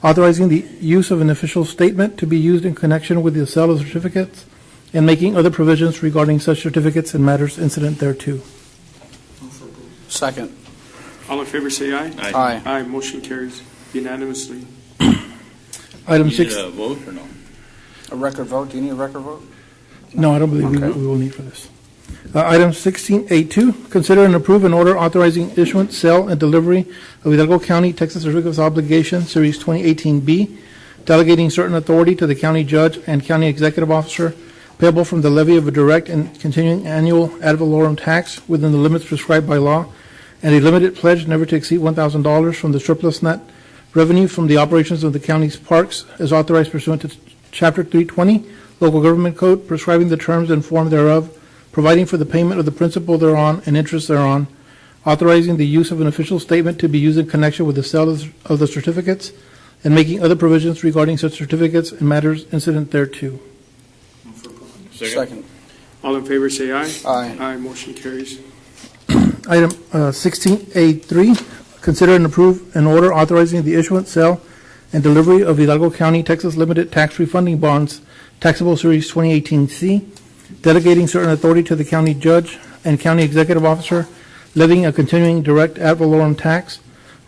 authorizing the use of an official statement to be used in connection with the sale of certificates, and making other provisions regarding such certificates and matters incident thereto. Second. All in favor say aye. Aye. Aye, motion carries unanimously. Item You 6. need a vote or no? A record vote? Do you need a record vote? No, I don't believe Okay. we will need for this. Item 16A2, consider and approve an order authorizing issuance, sale, and delivery of Hidalgo County, Texas Certificates of Obligation, Series 2018B, delegating certain authority to the county judge and county executive officer, payable from the levy of a direct and continuing annual ad valorem tax within the limits prescribed by law, and a limited pledge never to exceed $1,000 from the surplus net revenue from the operations of the county's parks as authorized pursuant to Chapter 320 Local Government Code, prescribing the terms and form thereof, providing for the payment of the principal thereon and interest thereon, authorizing the use of an official statement to be used in connection with the sale of the certificates, and making other provisions regarding such certificates and matters incident thereto. Second. All in favor, say aye. Aye. Aye, motion carries. Item 16A3, consider and approve an order authorizing the issuance, sale, and delivery of Hidalgo County, Texas Limited Tax Refunding Bonds, Taxable Series 2018C, delegating certain authority to the county judge and county executive officer, levying a continuing direct ad valorem tax,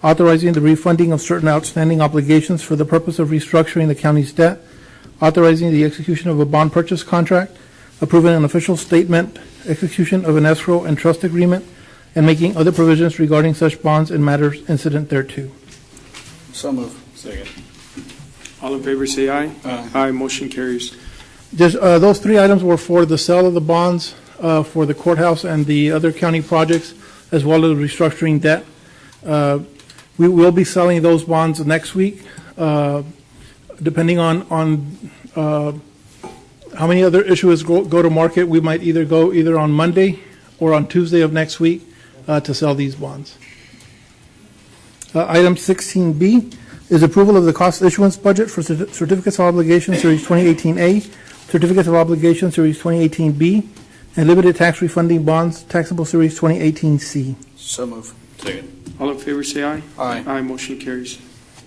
authorizing the refunding of certain outstanding obligations for the purpose of restructuring the county's debt, authorizing the execution of a bond purchase contract, approving an official statement, execution of an escrow and trust agreement, and making other provisions regarding such bonds and matters incident thereto. So move. Second. All in favor, say aye. Aye. Aye, motion carries. Those three items were for the sale of the bonds for the courthouse and the other county projects, as well as restructuring debt. We will be selling those bonds next week, depending on how many other issuers go to market. We might either go on Monday or on Tuesday of next week to sell these bonds. Item 16B is approval of the cost issuance budget for Certificates of Obligation Series 2018A, Certificates of Obligation Series 2018B, and Limited Tax Refunding Bonds, Taxable Series 2018C. So move. Second. All in favor, say aye. Aye. Aye, motion carries.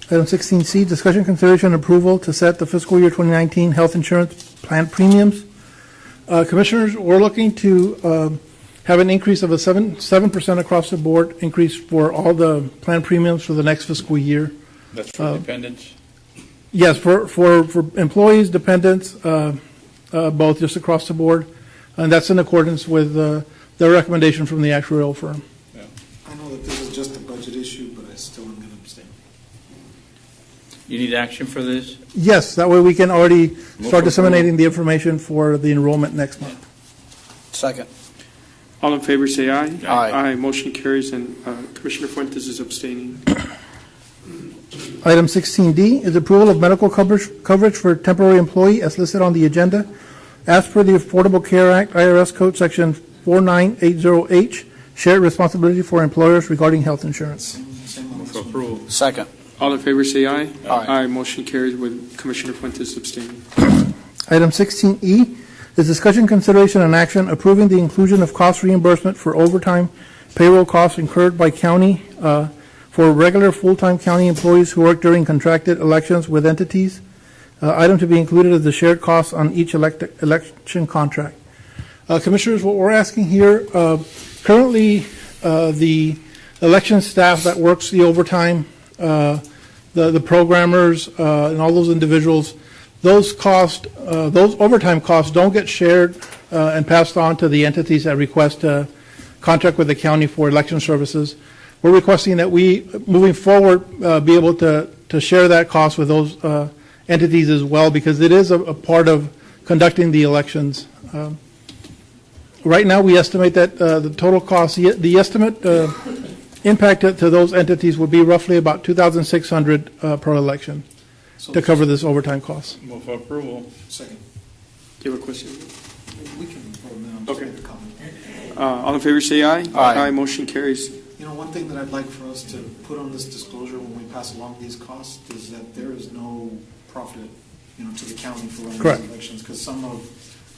Item 16C, discussion, consideration, and approval to set the fiscal year 2019 health insurance plan premiums. Commissioners, we're looking to have an increase of a 7% across the board increase for all the plan premiums for the next fiscal year. That's for dependents? Yes, for employees, dependents, both, just across the board. And that's in accordance with the recommendation from the actuarial firm. I know that this is just a budget issue, but I still am going to abstain. You need action for this? Yes, that way we can already start approval. disseminating the information for the enrollment next month. Second. All in favor, say aye. Aye. Aye, motion carries, and Commissioner Fuentes is abstaining. Item 16D is approval of medical coverage for temporary employee as listed on the agenda. As per the Affordable Care Act, IRS Code Section 4980H, shared responsibility for employers regarding health insurance. Move for approval. Second. All in favor, say aye. Aye. Aye, motion carries with Commissioner Fuentes abstaining. Item 16E is discussion, consideration, and action approving the inclusion of cost reimbursement for overtime payroll costs incurred by county for regular full-time county employees who work during contracted elections with entities. Item to be included is the shared costs on each election contract. Commissioners, what we're asking here, currently the election staff that works the overtime, the programmers, and all those individuals, those overtime costs don't get shared and passed on to the entities that request to contract with the county for election services. We're requesting that we, moving forward, be able to share that cost with those entities as well, because it is a part of conducting the elections. Right now, we estimate that the total cost, the estimate impact to those entities would be roughly about $2,600 per election to cover this overtime cost. Move for approval. Second. Do you have a question? We can vote now. Okay. All in favor, say aye. Aye. Aye, motion carries. You know, one thing that I'd like for us to put on this disclosure when we pass along these costs is that there is no profit, to the county for running Correct. these elections. Because some of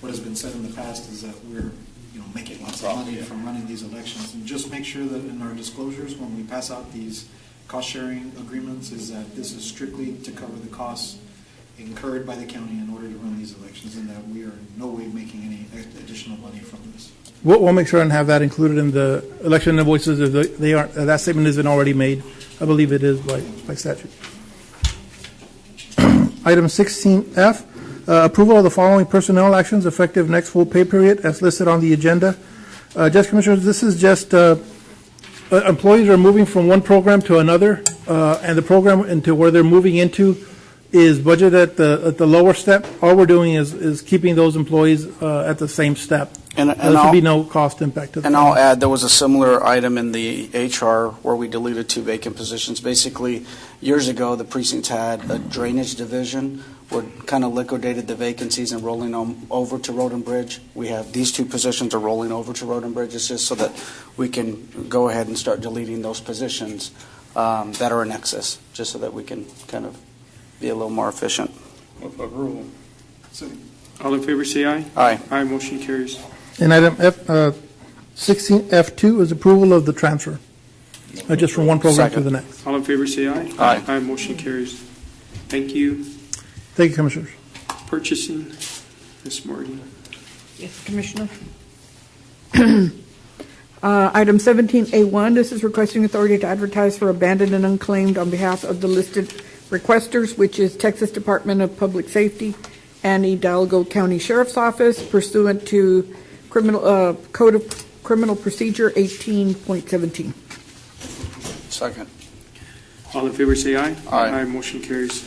what has been said in the past is that we're, making lots of money from running these elections. And just make sure that in our disclosures, when we pass out these cost-sharing agreements, is that this is strictly to cover the costs incurred by the county in order to run these elections, and that we are in no way making any additional money from this. We'll make sure and have that included in the election invoices if that statement isn't already made. I believe it is by statute. Item 16F, approval of the following personnel actions effective next full pay period as listed on the agenda. Judge Commissioners, this is just employees are moving from one program to another, and the program into where they're moving into is budgeted at the lower step. All we're doing is keeping those employees at the same step. And There should be no cost impact to the And I'll county. add, there was a similar item in the HR where we deleted 2 vacant positions. Basically, years ago, the precinct had a drainage division where kind of liquidated the vacancies and rolling them over to Road and Bridge. We have, these 2 positions are rolling over to Road and Bridge. It's just so that we can go ahead and start deleting those positions that are in excess, just so that we can kind of be a little more efficient. Move for approval. All in favor, say aye. Aye. Aye, motion carries. And item 16F2 is approval of the transfer, just from one program to the next. All in favor, say aye. Aye. Aye, motion carries. Thank you. Thank you, Commissioners. Purchasing, Ms. Morgan. Yes, Commissioner. Item 17A1, this is requesting authority to advertise for abandoned and unclaimed on behalf of the listed requesters, which is Texas Department of Public Safety and Hidalgo County Sheriff's Office pursuant to Code of Criminal Procedure 18.17. Second. All in favor, say aye. Aye. Aye, motion carries.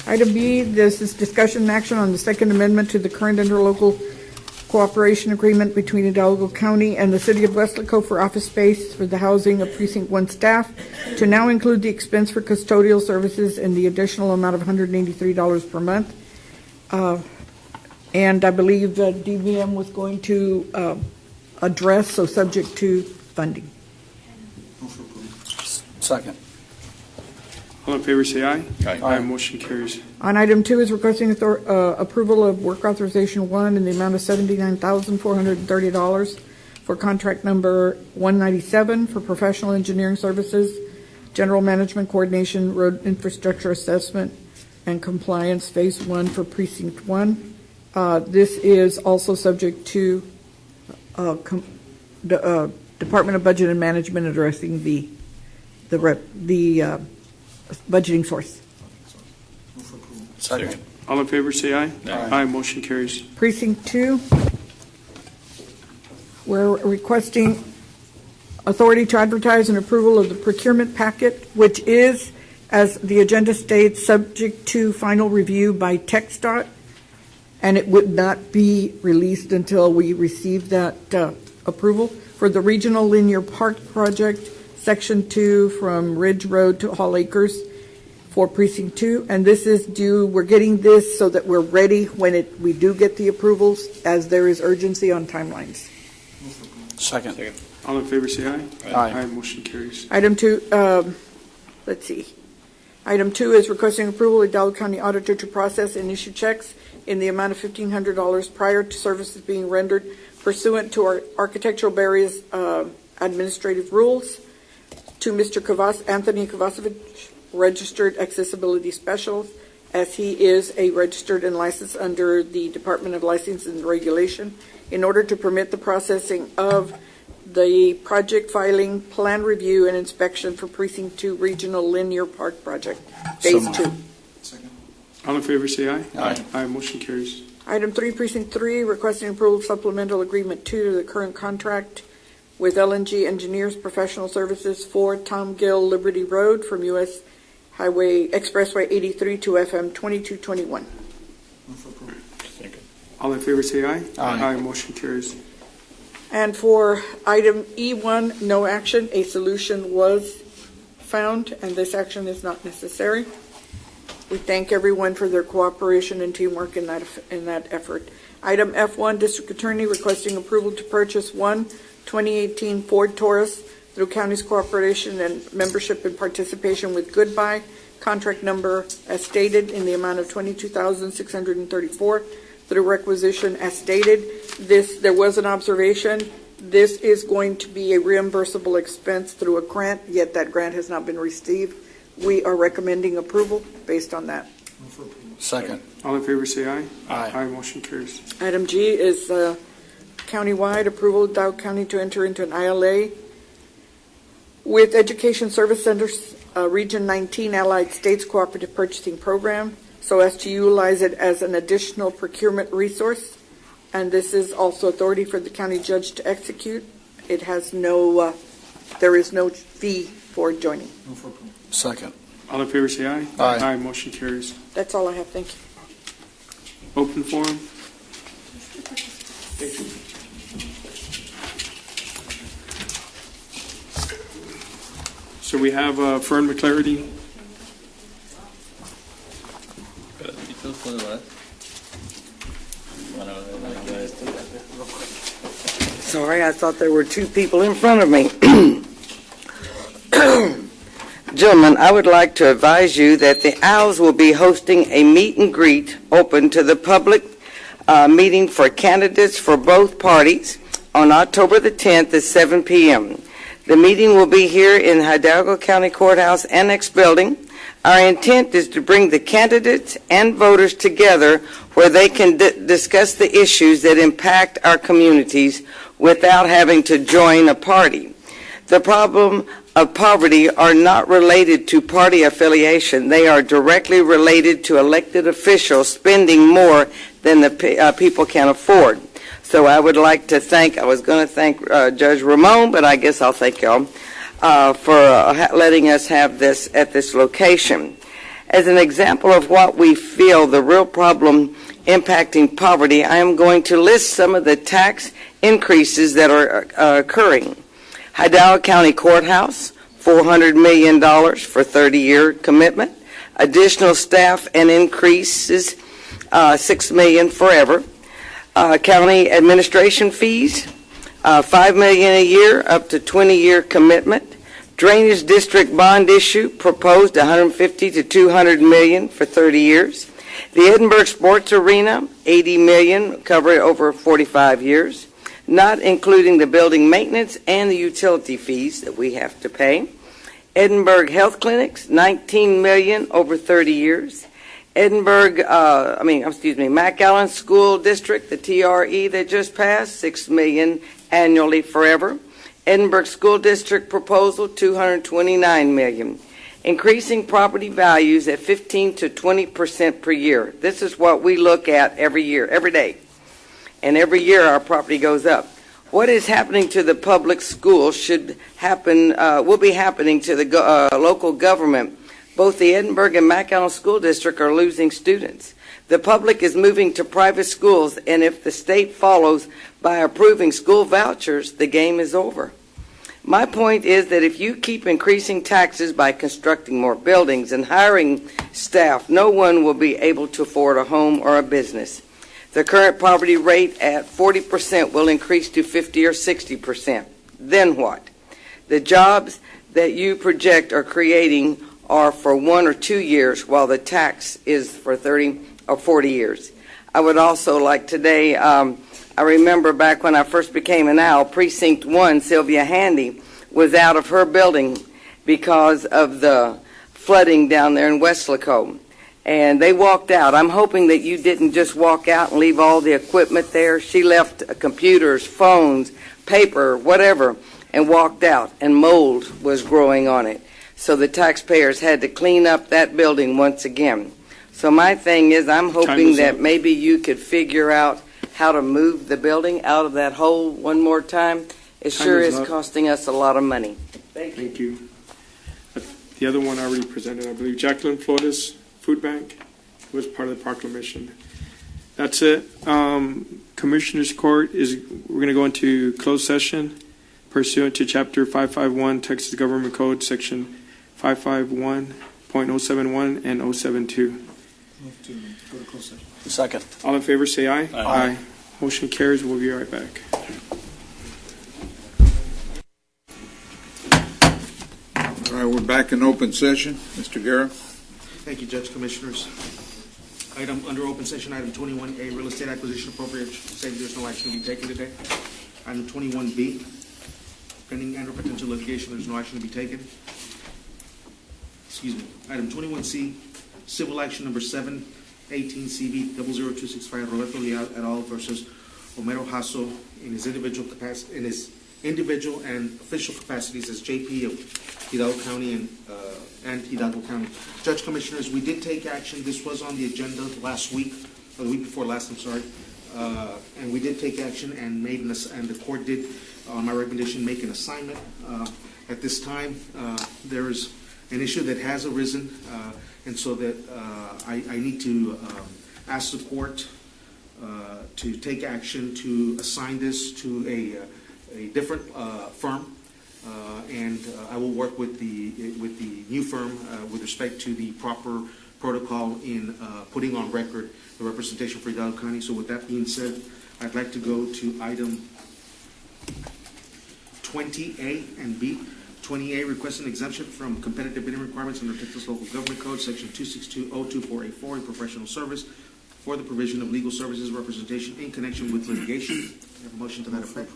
Item B, this is discussion and action on the Second Amendment to the current interlocal cooperation agreement between Hidalgo County and the City of Weslaco for office space for the housing of Precinct 1 staff to now include the expense for custodial services and the additional amount of $183 per month. And I believe that DVM was going to address, so subject to funding. Second. All in favor, say aye. Aye. Aye, motion carries. On item 2 is requesting approval of work authorization 1 in the amount of $79,430 for contract number 197 for professional engineering services, general management coordination, road infrastructure assessment, and compliance phase 1 for precinct 1. This is also subject to Department of Budget and Management addressing the budgeting source. Second. All in favor, say aye. Aye. Aye, motion carries. Precinct 2, we're requesting authority to advertise and approval of the procurement packet, which is, as the agenda states, subject to final review by TxDOT, and it would not be released until we receive that approval for the Regional Linear Park Project, Section 2 from Ridge Road to Hall Acres for Precinct 2. And this is due, we're getting this so that we're ready when we do get the approvals, as there is urgency on timelines. Second. All in favor, say aye. Aye. Aye, motion carries. Item 2, let's see. Item 2 is requesting approval of Hidalgo County Auditor to process and issue checks in the amount of $1,500 prior to services being rendered pursuant to our architectural barriers administrative rules to Mr. Anthony Kovacevic, registered accessibility specialist, as he is a registered and licensed under the Department of Licensing and Regulation, in order to permit the processing of the project filing, plan review, and inspection for Precinct 2 Regional Linear Park Project, Phase 2. All in favor, say aye. Aye. Aye, motion carries. Item 3, Precinct 3, requesting approval of supplemental agreement 2 to the current contract with LNG Engineers Professional Services for Tom Gill Liberty Road from U.S. Highway Expressway 83 to FM 2221. All in favor, say aye. Aye. Aye, motion carries. And for item E1, no action. A solution was found, and this action is not necessary. We thank everyone for their cooperation and teamwork in that effort. Item F1, District Attorney requesting approval to purchase one 2018 Ford Taurus through county's cooperation and membership and participation with Goodbye. Contract number as stated in the amount of $22,634 through requisition as stated. There was an observation. This is going to be a reimbursable expense through a grant, yet that grant has not been received. We are recommending approval based on that. Second. All in favor, say aye. Aye. Aye, motion carries. Item G is countywide approval of Dow County to enter into an ILA with Education Service Centers Region 19 Allied States Cooperative Purchasing Program so as to utilize it as an additional procurement resource. And this is also authority for the county judge to execute. It has no, there is no fee for joining. Second. All in favor, say aye. Aye. Aye, motion carries. That's all I have. Thank you. Open forum. So we have Fern McClarity. Sorry, I thought there were two people in front of me. Gentlemen, I would like to advise you that the Owls will be hosting a meet and greet open to the public meeting for candidates for both parties on October the 10th at 7 p.m. The meeting will be here in Hidalgo County Courthouse Annex Building. Our intent is to bring the candidates and voters together where they can discuss the issues that impact our communities without having to join a party. The problem of poverty are not related to party affiliation. They are directly related to elected officials spending more than the people can afford. So I would like to thank, I was going to thank Judge Ramon, but I guess I'll thank y'all for letting us have this at this location. As an example of what we feel the real problem impacting poverty, I am going to list some of the tax increases that are occurring. Hidalgo County Courthouse, $400 million for 30-year commitment. Additional staff and increases, $6 million forever. County administration fees, $5 million a year up to 20-year commitment. Drainage district bond issue proposed $150 to $200 million for 30 years. The Edinburgh Sports Arena, $80 million, covered over 45 years, not including the building maintenance and the utility fees that we have to pay. Edinburgh Health Clinics, $19 million over 30 years. McAllen School District, the TRE that just passed, $6 million annually forever. Edinburgh School District proposal, $229 million. Increasing property values at 15 to 20% per year. This is what we look at every year, every day. And every year our property goes up. What is happening to the public schools should happen, will be happening to the local government. Both the Edinburgh and McAllen School District are losing students. The public is moving to private schools, and if the state follows by approving school vouchers, the game is over. My point is that if you keep increasing taxes by constructing more buildings and hiring staff, no one will be able to afford a home or a business. The current poverty rate at 40% will increase to 50 or 60%. Then what? The jobs that you project are creating are for 1 or 2 years, while the tax is for 30 or 40 years. I would also like today, I remember back when I first became an owl, Precinct 1, Sylvia Handy, was out of her building because of the flooding down there in Weslaco. And they walked out. I'm hoping that you didn't just walk out and leave all the equipment there. She left computers, phones, paper, whatever, and walked out, and mold was growing on it. So the taxpayers had to clean up that building once again. So my thing is, I'm hoping that maybe you could figure out how to move the building out of that hole one more time. It sure is costing us a lot of money. Thank you. The other one I already presented, I believe. Jacqueline Flores Food Bank was part of the proclamation. That's it. Commissioners Court we're going to go into closed session pursuant to Chapter 551 Texas Government Code, Section 551.071 and 072. Move to go to closed session. Second. All in favor, say aye. Aye. Motion carries. We'll be right back. All right, we're back in open session. Mr. Guerra. Thank you, Judge, Commissioners. Item under open session, item 21A, real estate acquisition appropriation. Saying there's no action to be taken today. Item 21B, pending and or potential litigation, there's no action to be taken. Excuse me. Item 21C, civil action number 718 CV 00265 Roberto Leal et al. Versus Homero Hasso in his individual capacity, individual and official capacities as JP of Hidalgo County and Hidalgo County. Judge, Commissioners, we did take action. This was on the agenda last week, or the week before last, I'm sorry. And we did take action and and the court did, on my recommendation, make an assignment. At this time, there is an issue that has arisen, and so that I need to ask the court to take action to assign this to a different firm. And I will work with the new firm with respect to the proper protocol in putting on record the representation for Hidalgo County. So with that being said, I'd like to go to item 20A and B. 20A, requesting exemption from competitive bidding requirements under Texas Local Government Code, Section 262.02484, in professional service for the provision of legal services representation in connection with litigation. I have a motion to that effect.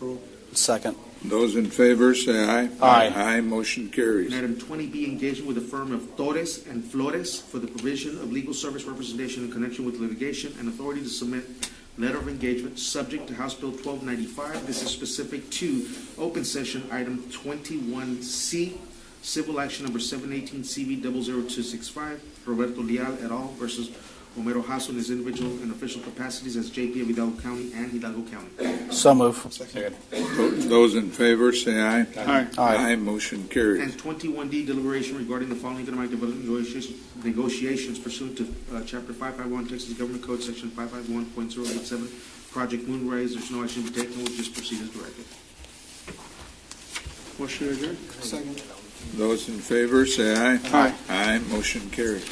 Second. Those in favor say aye. Aye. Aye, motion carries. And item 20B, engagement with the firm of Torres and Flores for the provision of legal service representation in connection with litigation and authority to submit letter of engagement subject to House Bill 1295. This is specific to open session item 21C, civil action number 718 CV 00265, Roberto Leal et al. Versus Homero Hasso in his individual and official capacities as JP of Hidalgo County and Hidalgo County. So move. Those in favor say aye. Aye. Aye, motion carries. And 21D, deliberation regarding the following economic development negotiations pursuant to Chapter 551 Texas Government Code, Section 551.087, Project Moonrise. There's no action to be taken. We'll just proceed as directed. Motion adjourned. Second. Those in favor say aye. Aye. Aye, motion carries.